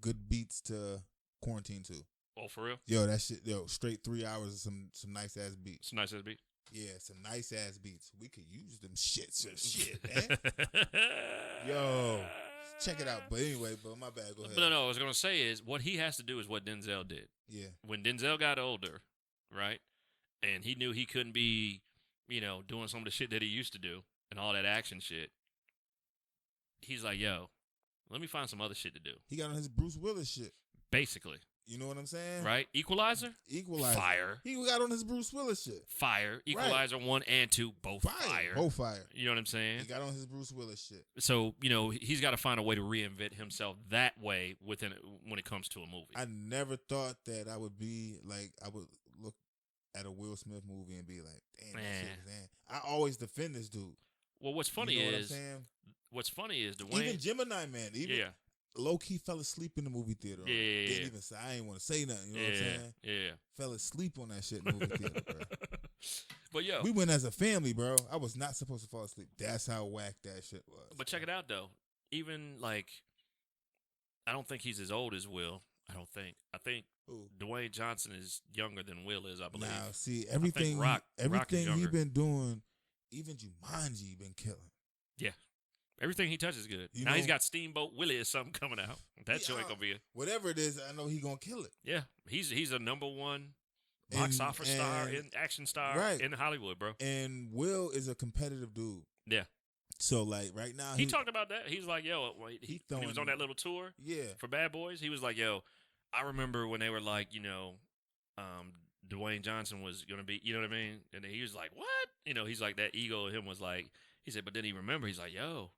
Good Beats to Quarantine 2. Oh, for real? Yo, that shit, straight 3 hours of some nice ass beats. Some nice ass beats? Yeah, some nice ass beats. We could use them shit, man. Yo. Check it out. But anyway, my bad. Go ahead. No, I was going to say is what he has to do is what Denzel did. Yeah. When Denzel got older, right, and he knew he couldn't be, doing some of the shit that he used to do and all that action shit, he's like, yo, let me find some other shit to do. He got on his Bruce Willis shit. Basically. You know what I'm saying? Right? Equalizer? Fire. He got on his Bruce Willis shit. Fire. Equalizer 1 and 2, both fire. Both fire. You know what I'm saying? He got on his Bruce Willis shit. So, he's got to find a way to reinvent himself that way when it comes to a movie. I never thought that I would be like, I would look at a Will Smith movie and be like, damn, that shit was damn. I always defend this dude. Well, what's funny is Dwayne. Even Gemini Man, low key fell asleep in the movie theater. Yeah. Didn't even say, I ain't want to say nothing. You know what I'm saying? Yeah. Fell asleep on that shit in the movie theater, bro. But yo, we went as a family, bro. I was not supposed to fall asleep. That's how whack that shit was. But check it out though. Even like, I don't think he's as old as Will. I think Dwayne Johnson is younger than Will is. I believe. Now, see everything he been doing, even Jumanji been killing. Yeah. Everything he touches is good. Now he's got Steamboat Willie or something coming out. That show ain't gonna be whatever it is. I know he gonna kill it. Yeah, he's a #1 box office star, action star in Hollywood, bro. And Will is a competitive dude. Yeah. So like right now, he talked about that. He's like, yo, he was on that little tour. Yeah. For Bad Boys, he was like, yo, I remember when they were like, Dwayne Johnson was gonna be, you know what I mean? And then he was like, what? He's like that ego of him was like, he said, but then he remembered, he's like, yo.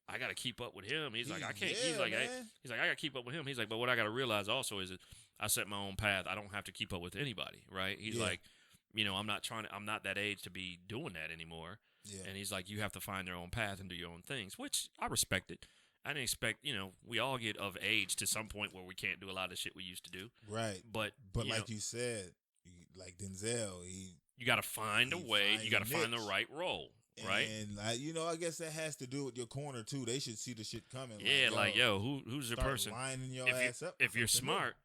I got to keep up with him. He's like, I can't. He's like, I got to keep up with him. He's like, but what I got to realize also is that I set my own path. I don't have to keep up with anybody, right? He's like, I'm not that age to be doing that anymore. Yeah. And he's like, you have to find your own path and do your own things, which I respect it. I didn't expect, we all get of age to some point where we can't do a lot of shit we used to do. Right. But like you said, like Denzel, you got to find a way. You got to find the right role. Right, and I guess that has to do with your corner too. They should see the shit coming. Yeah, who's your person? Lining your ass up. If you're smart,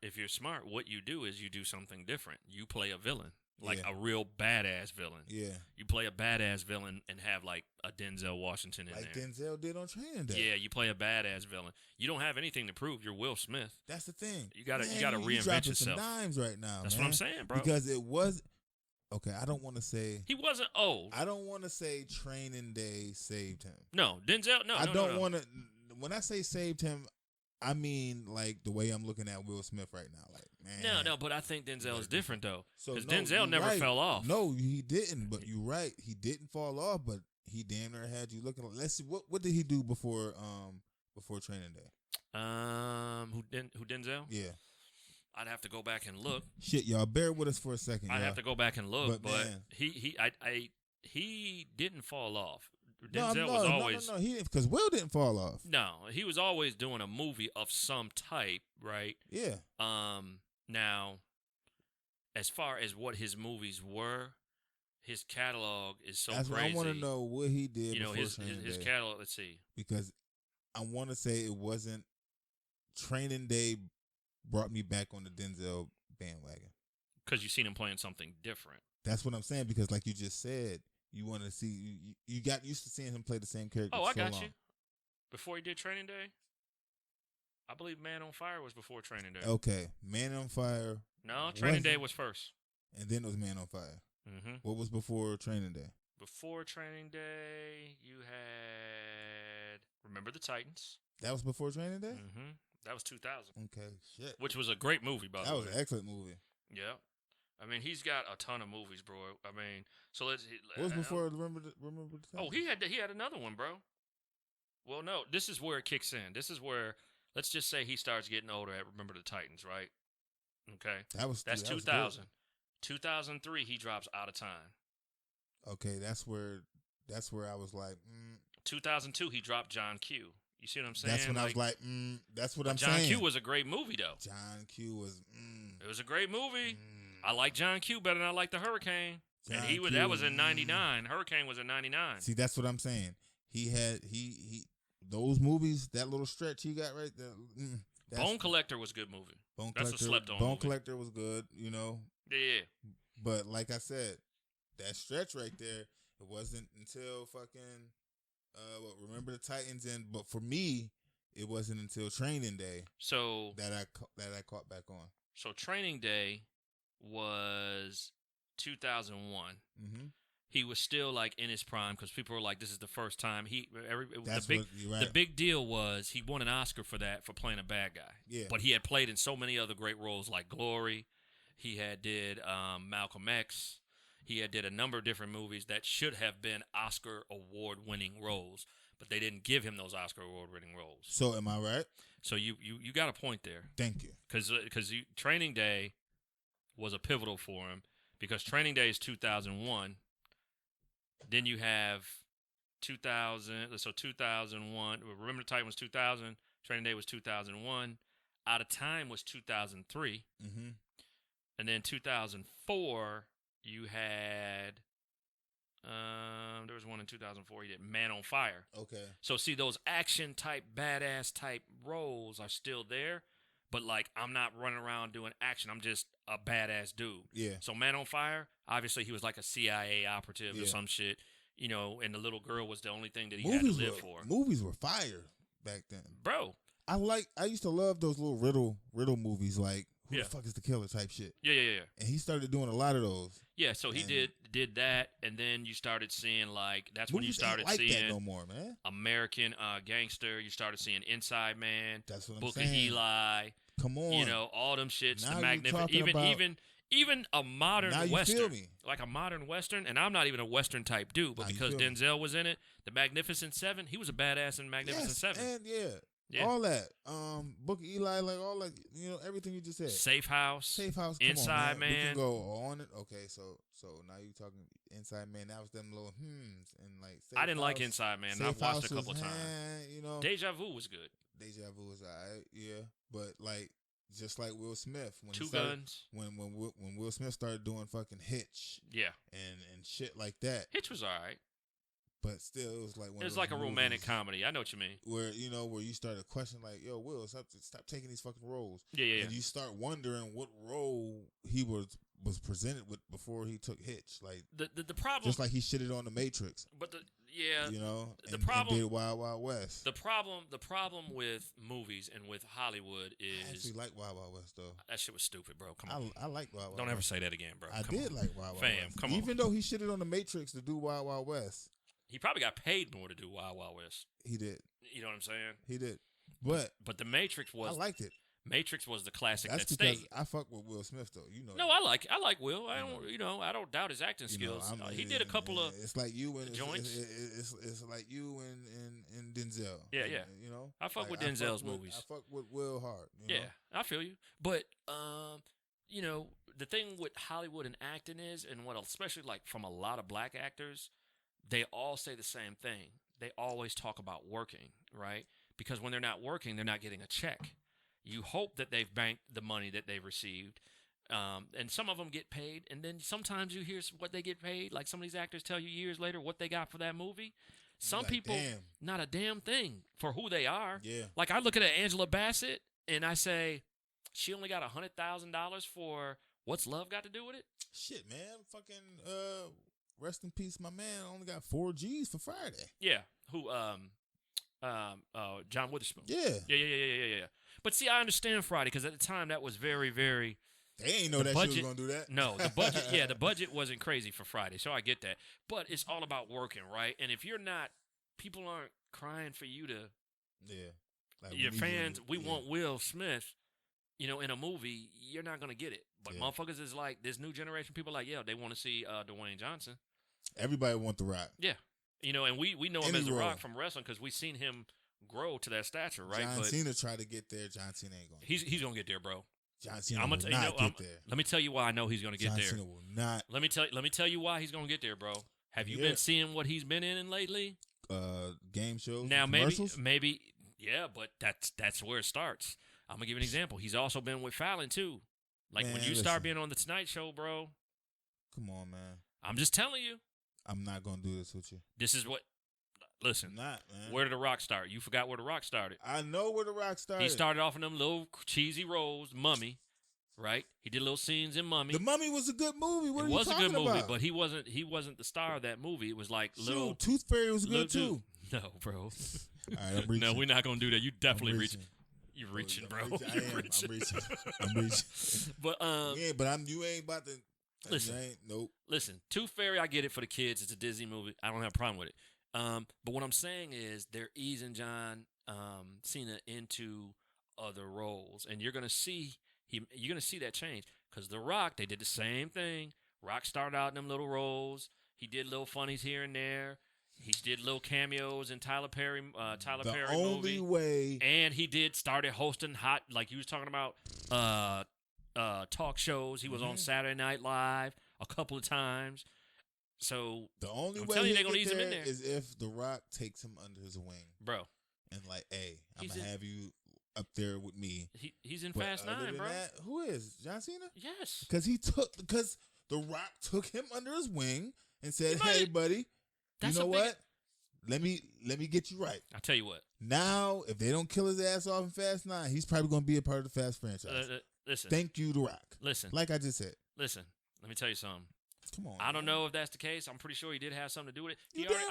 what you do is you do something different. You play a villain, like a real badass villain. Yeah, you play a badass villain and have like a Denzel Washington in there, like Denzel did on Training Day. Yeah, you play a badass villain. You don't have anything to prove. You're Will Smith. That's the thing. You gotta reinvent yourself. Some dimes right now. That's what I'm saying, bro. Because it was. Okay, I don't want to say he wasn't old. I don't want to say Training Day saved him. No, Denzel. No, I don't want to. When I say saved him, I mean like the way I'm looking at Will Smith right now. Like, man. No, but I think Denzel is different though. Because Denzel never fell off. No, he didn't. But you're right. He didn't fall off. But he damn near had you looking. Let's see. What did he do before Training Day? Who Denzel? Yeah. I'd have to go back and look. Shit, y'all, bear with us for a second. I'd y'all. have to go back and look, but he didn't fall off. Denzel was always no. He because Will didn't fall off. No, he was always doing a movie of some type, right? Yeah. Now, as far as what his movies were, his catalog is so crazy. I want to know what he did. His catalog. Let's see. Because I want to say it wasn't Training Day. Brought me back on the Denzel bandwagon. Because you seen him playing something different. That's what I'm saying. Because like you just said, you want to see you got used to seeing him play the same character. Oh, I got long. you. Before he did Training Day, I believe Man on Fire was before Training Day. Okay, Man on Fire. No, Training Day was first, and then it was Man on Fire. Mm-hmm. What was before Training Day? Before Training Day, you had Remember the Titans. That was before Training Day. Mm-hmm. That was 2000. Okay, shit. Which was a great movie, by the way. That was an excellent movie. Yeah. I mean, he's got a ton of movies, bro. I mean, so let's. What was before Remember the Titans? Oh, he had another one, bro. Well, no, this is where it kicks in. This is where, let's just say he starts getting older at Remember the Titans, right? Okay. That's 2000. 2003, he drops Out of Time. Okay, that's where I was like. 2002, he dropped John Q. You see what I'm saying? That's when I was like, that's what I'm saying. John Q was a great movie, though. John Q was, It was a great movie. I like John Q better than I like The Hurricane. That was in 99. Hurricane was in 99. See, that's what I'm saying. He those movies, that little stretch he got right there. Bone Collector was a good movie. That's a slept on Bone movie. Collector was good, Yeah. But like I said, that stretch right there, it wasn't until fucking Remember the Titans, but for me, it wasn't until Training Day that I caught back on. So Training Day was 2001. Mm-hmm. He was still like in his prime because people were like, "This is the first time the big deal was he won an Oscar for playing a bad guy. Yeah, but he had played in so many other great roles like Glory. He had did Malcolm X. He had did a number of different movies that should have been Oscar award-winning roles, but they didn't give him those Oscar award-winning roles. So am I right? So you got a point there. Thank you. Because Training Day was a pivotal for him because Training Day is 2001. Then you have 2000. So 2001. Remember the Titan was 2000. Training Day was 2001. Out of Time was 2003. Mm-hmm. And then 2004, you had there was one in 2004. He did Man on Fire. Okay. So see, those action type, badass type roles are still there, but like I'm not running around doing action. I'm just a badass dude. Yeah. So Man on Fire, obviously he was like a CIA operative or some shit, you know, and the little girl was the only thing that he had to live for. Movies were fire back then, bro. I used to love those little riddle movies, like who the fuck is the killer type shit. Yeah. And he started doing a lot of those. Yeah, so he did that, and then you started seeing like that's when you started like seeing that no more, man. American Gangster. You started seeing Inside Man. That's what I'm Book saying. of Eli. Come on, you know all them shits. Now the magnificent, even a modern western, like a modern western. And I'm not even a western type dude, but because Denzel was in it, the Magnificent Seven, he was a badass in Magnificent Seven. And all that. Book of Eli, like all like everything you just said. Safe House. Come Inside on, Man. We can go on it. Okay, so now you talking Inside Man. That was them little and like. Safe I didn't House, like Inside Man. I've watched it a couple of times. Deja Vu was good. Deja Vu was alright, but like just like Will Smith when Two Guns. When Will Smith started doing fucking Hitch, and shit like that. Hitch was alright. But still, it was like it was like a romantic comedy. I know what you mean. Where you start to question like, yo, Will, stop taking these fucking roles. Yeah. And you start wondering what role he was presented with before he took Hitch. Like the problem, just like he shitted on the Matrix. But the problem, and did Wild Wild West. The problem with movies and with Hollywood is I actually like Wild Wild West though. That shit was stupid, bro. Come on, I like Wild Wild. Don't ever say that again, bro. I did like Wild Wild West. Come on. Even though he shitted on the Matrix to do Wild Wild West. He probably got paid more to do Wild Wild West. He did. You know what I'm saying? He did. But the Matrix was. I liked it. Matrix was the classic That's that because stayed. I fuck with Will Smith though. No, I like Will. I don't. I don't doubt his acting skills. He did a couple of. It's like you and joints. It's like you and Denzel. Yeah. I fuck with Denzel's movies. I fuck with Will hard. I feel you. But the thing with Hollywood and acting is, and what especially like from a lot of black actors, they all say the same thing. They always talk about working, right? Because when they're not working, they're not getting a check. You hope that they've banked the money that they've received. And some of them get paid. And then sometimes you hear what they get paid. Like some of these actors tell you years later what they got for that movie. Some people, not a damn thing for who they are. Yeah. Like I look at Angela Bassett and I say, she only got $100,000 for What's Love Got to Do with it? Shit, man. Fucking, rest in peace, my man only got 4 G's for Friday. Yeah. Who, John Witherspoon. Yeah. But see, I understand Friday because at the time that was very, very. They ain't know that budget, she was gonna do that. No, the budget. Yeah, the budget wasn't crazy for Friday, so I get that. But it's all about working, right? And if you're not, people aren't crying for you to. Yeah. Like your fans, we want Will Smith. In a movie, you're not gonna get it. But motherfuckers is like this new generation. People are like, they want to see Dwayne Johnson. Everybody want The Rock. Yeah, and we know him as The Rock from wrestling because we've seen him grow to that stature, right? John Cena tried to get there. John Cena ain't going. He's gonna get there, bro. John Cena will not get there. Let me tell you why I know he's gonna get there. John Cena will not. Let me tell you why he's gonna get there, bro. Have you been seeing what he's been in lately? Game shows. Now maybe, yeah, but that's where it starts. I'm gonna give you an example. He's also been with Fallon too. Like when you start being on the Tonight Show, bro. Come on, man. I'm just telling you. I'm not gonna do this with you. This is what. Listen, not, man. Where did The Rock start? You forgot where The Rock started. I know where The Rock started. He started off in them little cheesy roles, Mummy, right? He did little scenes in Mummy. The Mummy was a good movie. What are you talking about? It was a good movie, but he wasn't the star of that movie. It was like little. Tooth Fairy was good too. No, bro. All right, I'm reaching. No, we're not gonna do that. You definitely reaching. You're reaching, bro. I'm reaching. But you ain't about to. Listen, nope. Listen, Tooth Fairy, I get it for the kids. It's a Disney movie. I don't have a problem with it. But what I'm saying is they're easing John Cena into other roles, and you're gonna see that change because The Rock, they did the same thing. Rock started out in them little roles. He did little funnies here and there. He did little cameos in Tyler Perry movie. The only way, and he started hosting hot, like you was talking about, talk shows. He was on Saturday Night Live a couple of times. So the only I'm way telling you, they're gonna ease him in there is if The Rock takes him under his wing, bro. And like, hey, I'm gonna have you up there with me. He's in Fast 9, bro. That, who is John Cena? Yes, because The Rock took him under his wing and said, "Hey, buddy, you know what? Let me get you right." I'll tell you what. Now, if they don't kill his ass off in Fast 9, he's probably gonna be a part of the Fast franchise. Listen, thank you, The Rock. Listen, like I just said. Listen, let me tell you something. Come on. I don't know if that's the case. I'm pretty sure he did have something to do with it.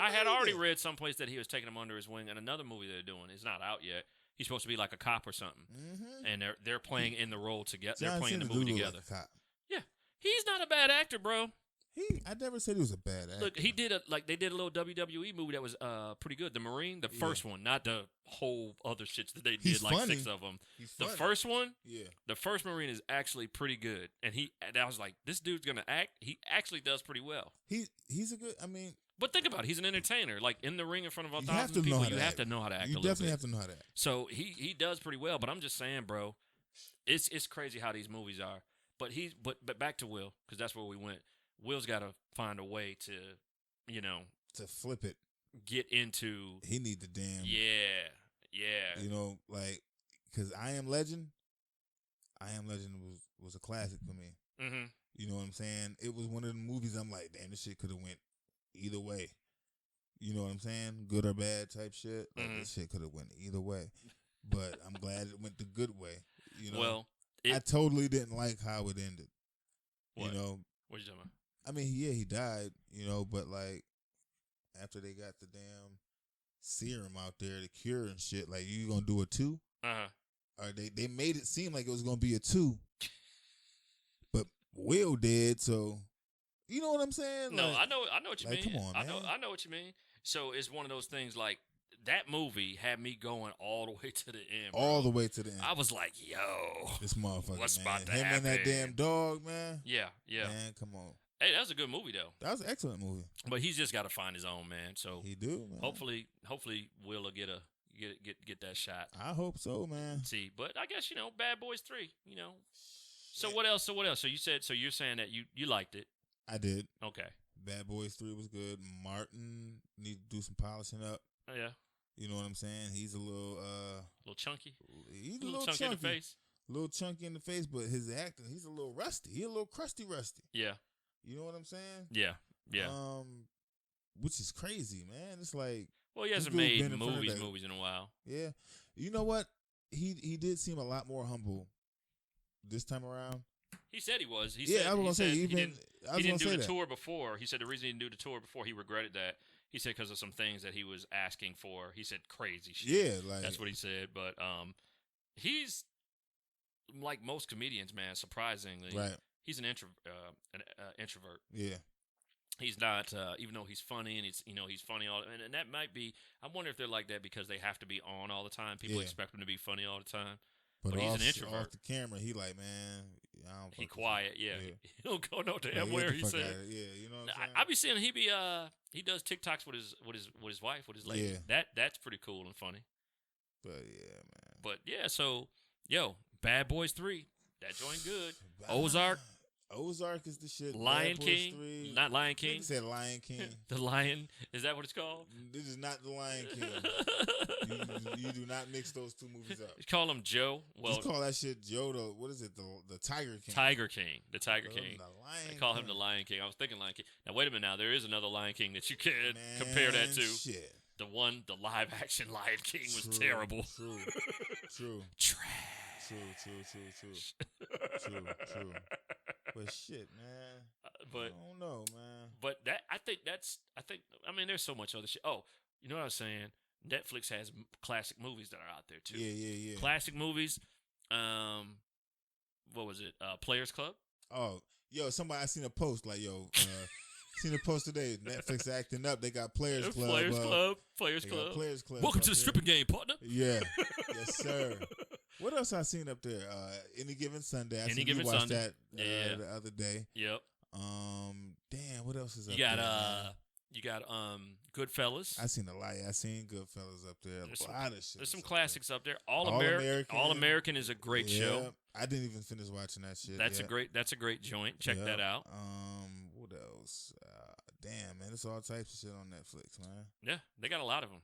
I had already read someplace that he was taking him under his wing, and another movie they're doing. It's not out yet. He's supposed to be like a cop or something, and they're playing in the role together. They're playing the movie together. Like yeah, he's not a bad actor, bro. I never said he was a bad actor. Look, he did they did a little WWE movie that was pretty good. The Marine, the first one, not the whole other shits that they did, like funny. 6 of them. The first one, the first Marine is actually pretty good. And I was like, this dude's gonna act. He actually does pretty well. He's a good. I mean, but think about it. He's an entertainer. Like in the ring in front of 1,000 people, you have to know how to act. You definitely have to know how to act. So he does pretty well. But I'm just saying, bro, it's crazy how these movies are. But but back to Will, because that's where we went. Will's got to find a way to, to flip it, get into. He need the damn. Yeah. Like, because I Am Legend was a classic for me. Mm-hmm. You know what I'm saying? It was one of the movies I'm like, damn, this shit could have went either way. You know what I'm saying? Good or bad type shit. Like, this shit could have went either way. But I'm glad it went the good way. Well, I totally didn't like how it ended. What? What you talking about? I mean, he died, but like after they got the damn serum out there, the cure and shit, like you gonna do a 2? Or they made it seem like it was gonna be a 2, but Will did, so you know what I'm saying? No, like, I know what you mean. Come on, man. I know what you mean. So it's one of those things like that movie had me going all the way to the end. Bro. All the way to the end. I was like, yo, this motherfucker, what's man. about to Him happen? and that damn dog, man. Yeah. Man, come on. Hey, that was a good movie though. That was an excellent movie. But he's just got to find his own, man. So he do, man. Hopefully Will get that shot. I hope so, man. See, but I guess Bad Boys 3. So what else? So you're saying that you liked it? I did. Okay. Bad Boys 3 was good. Martin need to do some polishing up. Oh, yeah. You know what I'm saying? He's a little chunky. He's a little chunky in the face. A little chunky in the face, but his acting, he's a little rusty. He's a little crusty. Yeah. You know what I'm saying? Yeah. Which is crazy, man. It's like, well, he hasn't made movies in a while. Yeah. You know what? He did seem a lot more humble this time around. He said he was. He didn't do the tour before. He said the reason he didn't do the tour before, he regretted that. He said because of some things that he was asking for. He said crazy shit. Yeah, like that's what he said. But he's like most comedians, man. Surprisingly, right? He's an introvert. Yeah. He's not, even though he's funny and he's funny all, and that might be. I wonder if they're like that because they have to be on all the time. People expect him to be funny all the time. But he's an introvert. Off the camera, he like, man, he quiet. Yeah. He don't go no damn where. He said, yeah, you know what I'm saying? I be seeing he does TikToks with his wife, with his lady. Yeah. That's pretty cool and funny. But yeah, man. But yeah, so Bad Boys 3, that joint good. Ozark is the shit. Lion King, 3. Not Lion King. You said Lion King. The Lion, is that what it's called? This is not the Lion King. you do not mix those two movies up. Call him Joe. Well, just call that shit Joe. What is it? The Tiger King. Tiger King. The Tiger King. They call him the Lion King. I was thinking Lion King. Now wait a minute. Now there is another Lion King that you can compare that to. Shit. The live action Lion King was terrible. True. Trash. True. But shit, man. But I don't know, man. But I think there's so much other shit. Oh, you know what I was saying? Netflix has classic movies that are out there too. Yeah. Classic movies. What was it? Players Club. Oh, I seen a post like, seen a post today. Netflix acting up. They got Players Club. Players Club. Welcome to the stripping game, partner. Yeah. Yes, sir. What else I seen up there? Any Given Sunday. I Any Given Sunday. That the other day. Yep. Damn. What else is up there? You got Goodfellas. I seen a lot. I seen Goodfellas up there. A lot of shit. There's some classics up there. All American is a great show. I didn't even finish watching that shit. That's a great joint. Check that out. What else? Damn, man, there's all types of shit on Netflix, man. Yeah, they got a lot of them.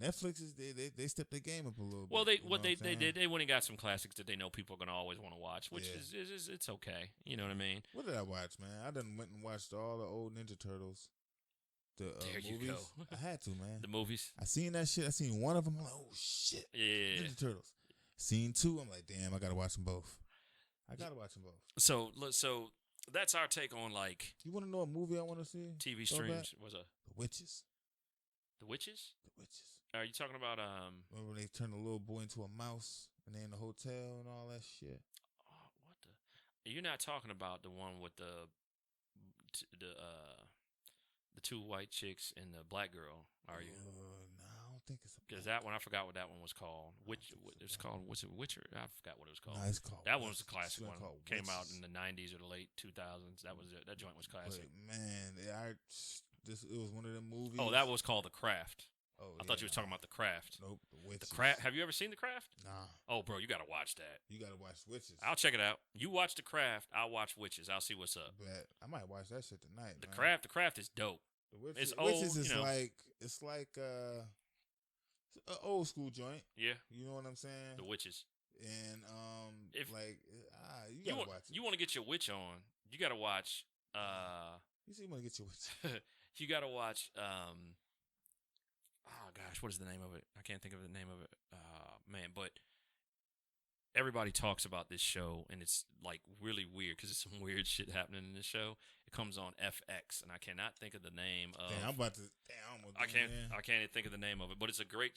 Netflix is they stepped their game up a little bit. Well, they did. They went and got some classics that they know people are gonna always want to watch, which is it's okay. You know what I mean? What did I watch, man? I done went and watched all the old Ninja Turtles. The there you movies. go. I had to, man. The movies. I seen that shit. I seen one of them. I'm like, oh shit. Yeah. Ninja Turtles. Seen two. I'm like, damn. I gotta watch them both. I gotta watch them both. So that's our take on like. You want to know a movie I want to see? TV streams was a The Witches. The Witches. The Witches. Are you talking about Remember when they turned the little boy into a mouse and they in the hotel and all that shit? Oh, what the? You're not talking about the one with the two white chicks and the black girl, are you? No, I don't think it's a. Because that one, I forgot what that one was called. It's called Witcher? I forgot what it was called. No, it's called. That one was a classic one. Came Witches. out in the 90s or the late 2000s. That was it. That joint was classic. But, man, it was one of them movies. Oh, that was called The Craft. Oh, I thought you was talking about The Craft. Nope, The Witches. The Craft. Have you ever seen The Craft? Nah. Oh, bro, you got to watch that. You got to watch Witches. I'll check it out. You watch The Craft. I'll watch Witches. I'll see what's up. But I might watch that shit tonight. The Craft is dope. The Witches, it's old, Witches is you know. it's like an old school joint. Yeah. You know what I'm saying? The Witches. And you you gotta watch it. You want to get your witch on? You got to watch. You see, you want to get your witch. You got to watch. Oh gosh, what is the name of it? I can't think of the name of it. Man, but everybody talks about this show, and it's like really weird because there's some weird shit happening in this show. It comes on FX, and I cannot think of the name of. Damn, I'm about to. Damn, I can't even think of the name of it, but it's a great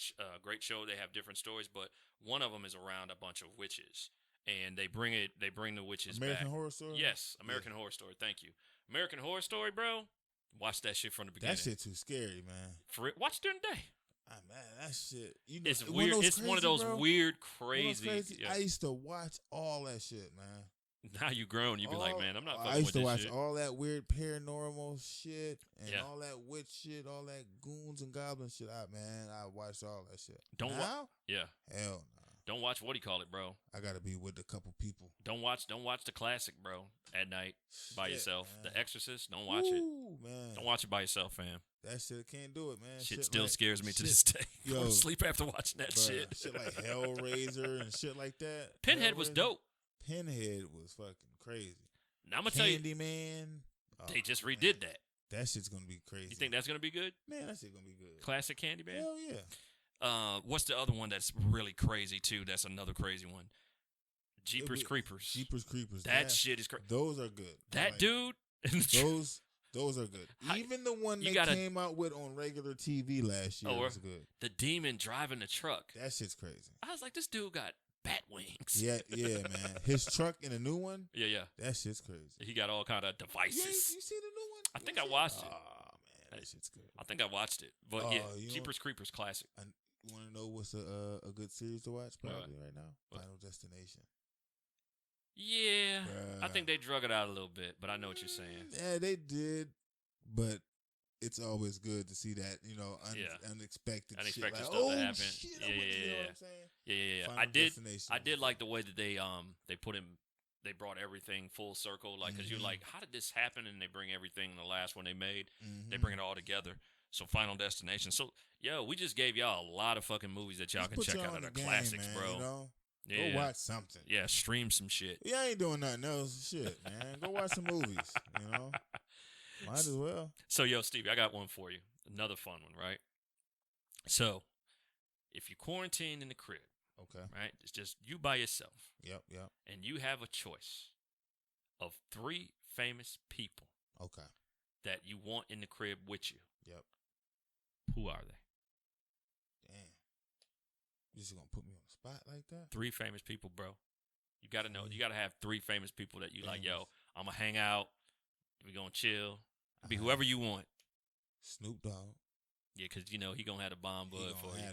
show. They have different stories, but one of them is around a bunch of witches, and they bring the witches American back. Horror Story. Yes, American Horror Story. Thank you, American Horror Story, bro. Watch that shit from the beginning. That shit too scary, man. For it, watch it during the day. Man, that shit. You know, it's weird. It's one of those weird, crazy. Yeah. I used to watch all that shit, man. Now you grown, you be like, man, I'm not. I used to watch shit. all that weird paranormal shit and Yeah. all that witch shit, all that goons and goblins shit. I watched all that shit. Don't watch. Yeah. Hell no. Don't watch what do you call it, bro? I gotta be with a couple people. Don't watch the classic, bro. At night by yourself. Man. The Exorcist. Don't watch it. Man. Don't watch it by yourself, fam. That shit can't do it, man. Shit still scares me to this day. I go to sleep after watching that shit. Shit like Hellraiser and shit like that. Pinhead was dope. Pinhead was fucking crazy. Now I'm gonna tell you, Candyman. They just redid that. That shit's gonna be crazy. You think that's gonna be good? Man, that shit gonna be good. Classic Candyman. Hell yeah. What's the other one that's really crazy too? That's another crazy one. Jeepers Creepers. Jeepers Creepers. That shit is crazy. Those are good. That dude. Those are good. Even the one they came out with on regular TV last year was good. The demon driving the truck. That shit's crazy. I was like, this dude got bat wings. Yeah, man. His truck in the new one. Yeah. That shit's crazy. He got all kind of devices. Yeah, you see the new one? I think I watched it. Oh man, that shit's good. I think I watched it, but Jeepers Creepers classic. You want to know what's a good series to watch probably right now? Final Destination. Yeah, I think they drug it out a little bit, but I know what you're saying. Yeah, they did, but it's always good to see that, unexpected shit. Like, stuff that happen. Shit, yeah. You know what I'm saying? I did like the way that they brought everything full circle, like, because you're like, how did this happen? And they bring everything in the last one they made, they bring it all together. So Final Destination. So we just gave y'all a lot of fucking movies that y'all can check out that are classics, man, bro. You know? Yeah. Go watch something. Yeah, stream some shit. Yeah, I ain't doing nothing else. Shit, man. Go watch some movies, Might as well. So, Stevie, I got one for you. Another fun one, right? So, if you quarantine in the crib, okay, right? It's just you by yourself. Yep. And you have a choice of 3 famous people. Okay. That you want in the crib with you. Yep. Who are they? Damn. You just gonna put me on the spot like that? 3 famous people, bro. You gotta know. You gotta have 3 famous people that you like. Yo, I'm gonna hang out. We gonna chill. Be whoever you want. Snoop Dogg. Yeah, because he gonna have a bomb bud for you.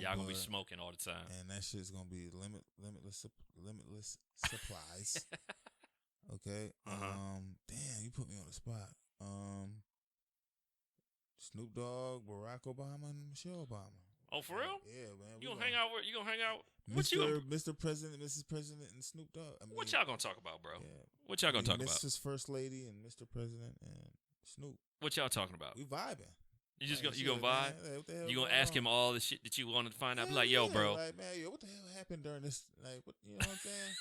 Y'all gonna be smoking all the time. And that shit's gonna be limitless supplies. Okay. Damn, you put me on the spot. Snoop Dogg, Barack Obama, and Michelle Obama. Oh, for real? Yeah, man. You gonna hang out? Mr. President, Mrs. President, and Snoop Dogg. I mean, what y'all gonna talk about, bro? Yeah. What y'all gonna talk about? Mrs. First Lady and Mr. President and Snoop. What y'all talking about? We vibing. You just you gonna vibe? Like, you gonna ask him all the shit that you wanted to find out? Be like, yo, bro. Like, man, what the hell happened during this? Like, what? You know what I'm saying?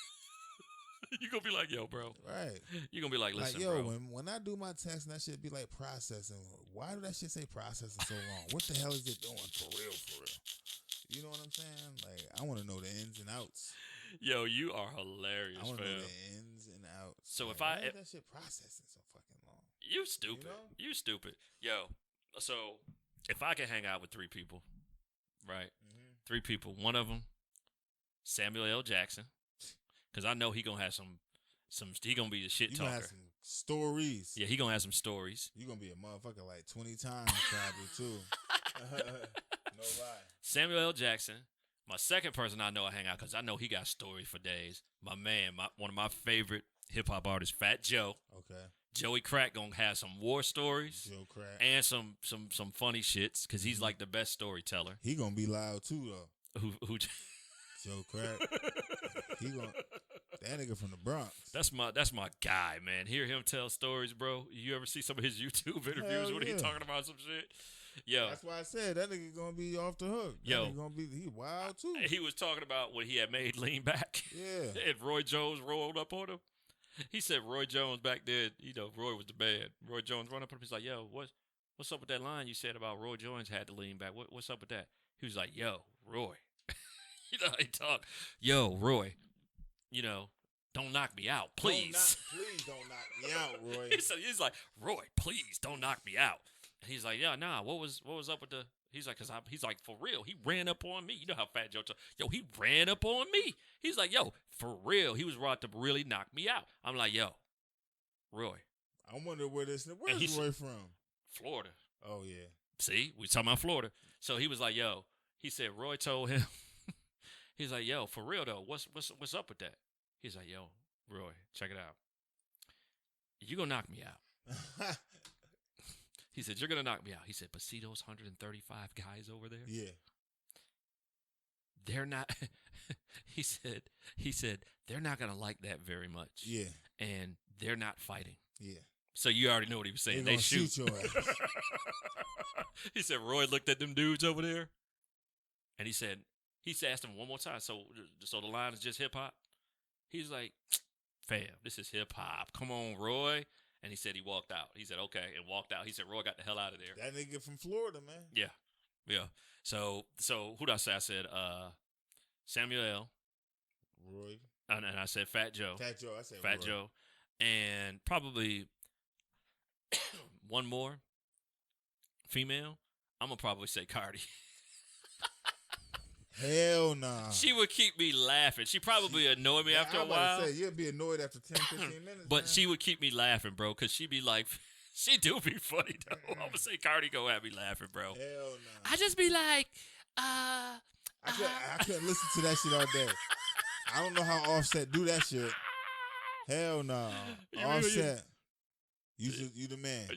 You gonna be like, yo, bro. Right. You gonna be like, listen, like, yo, bro. When I do my text and that shit be like processing, why do that shit say processing so long? What the hell is it doing for real? You know what I'm saying? Like, I want to know the ins and outs. Yo, you are hilarious, I want to fam. know the ins and outs. So like, why is that shit processing so fucking long? You stupid. You stupid. Yo, so if I can hang out with 3 people, right? 3 people. One of them, Samuel L. Jackson. Because I know he gonna have some. He gonna be the shit talker. You gonna have some stories. Yeah, he gonna have some stories. You gonna be a motherfucker like 20 times probably too. No lie. Samuel L. Jackson. My second person I know I hang out because I know he got stories for days. My man, one of my favorite hip hop artists, Fat Joe. Okay. Joey Crack gonna have some war stories. Joe Crack. And some funny shits because he's like the best storyteller. He gonna be loud too though. Who? Joe Crack. He gonna. That nigga from the Bronx. That's my guy, man. Hear him tell stories, bro. You ever see some of his YouTube interviews when he talking about some shit? Yo, that's why I said that nigga gonna be off the hook. That nigga gonna be he wild too. He was talking about when he had made Lean Back. Yeah. And Roy Jones rolled up on him. He said Roy Jones back then, Roy was the man. Roy Jones run up on him. He's like, yo, what's up with that line you said about Roy Jones had to lean back? What's up with that? He was like, yo, Roy. You know how he talk. Yo, Roy, don't knock me out, please. Please don't knock me out, Roy. He's like, Roy, please don't knock me out. And he's like, yeah, nah, what was up with the? He's like, he's like, for real, he ran up on me. You know how Fat Joe talk. Yo, he ran up on me. He's like, yo, for real, he was right to really knock me out. I'm like, yo, Roy. I wonder where's Roy from? Florida. Oh yeah. See, we talking about Florida. So he was like, yo, he said Roy told him. He's like, yo, for real though, what's up with that? He's like, yo, Roy, check it out. You gonna knock me out. He said, you're gonna knock me out. He said, but see those 135 guys over there? Yeah. They're not he said, they're not gonna like that very much. Yeah. And they're not fighting. Yeah. So you already know what he was saying. They shoot your ass. He said, Roy looked at them dudes over there, and he asked him one more time. So the line is just hip hop. He's like, fam, this is hip hop. Come on, Roy. And he said he walked out. He said, okay, and walked out. He said, Roy got the hell out of there. That nigga from Florida, man. Yeah. Yeah. So who did I say? I said Samuel L. Roy. And I said Fat Joe. Fat Joe. I said Fat Roy. Joe. And probably one more female. I'm going to probably say Cardi. Hell nah. She would keep me laughing. She probably annoyed me after a while. You'll be annoyed after 10, 15 minutes. But man. she would keep me laughing, bro, because she'd be like, she do be funny, though. I'm going to say Cardi go have me laughing, bro. Hell nah. I just be like, I couldn't listen to that shit all day. I don't know how Offset do that shit. Hell nah. Offset. You the man.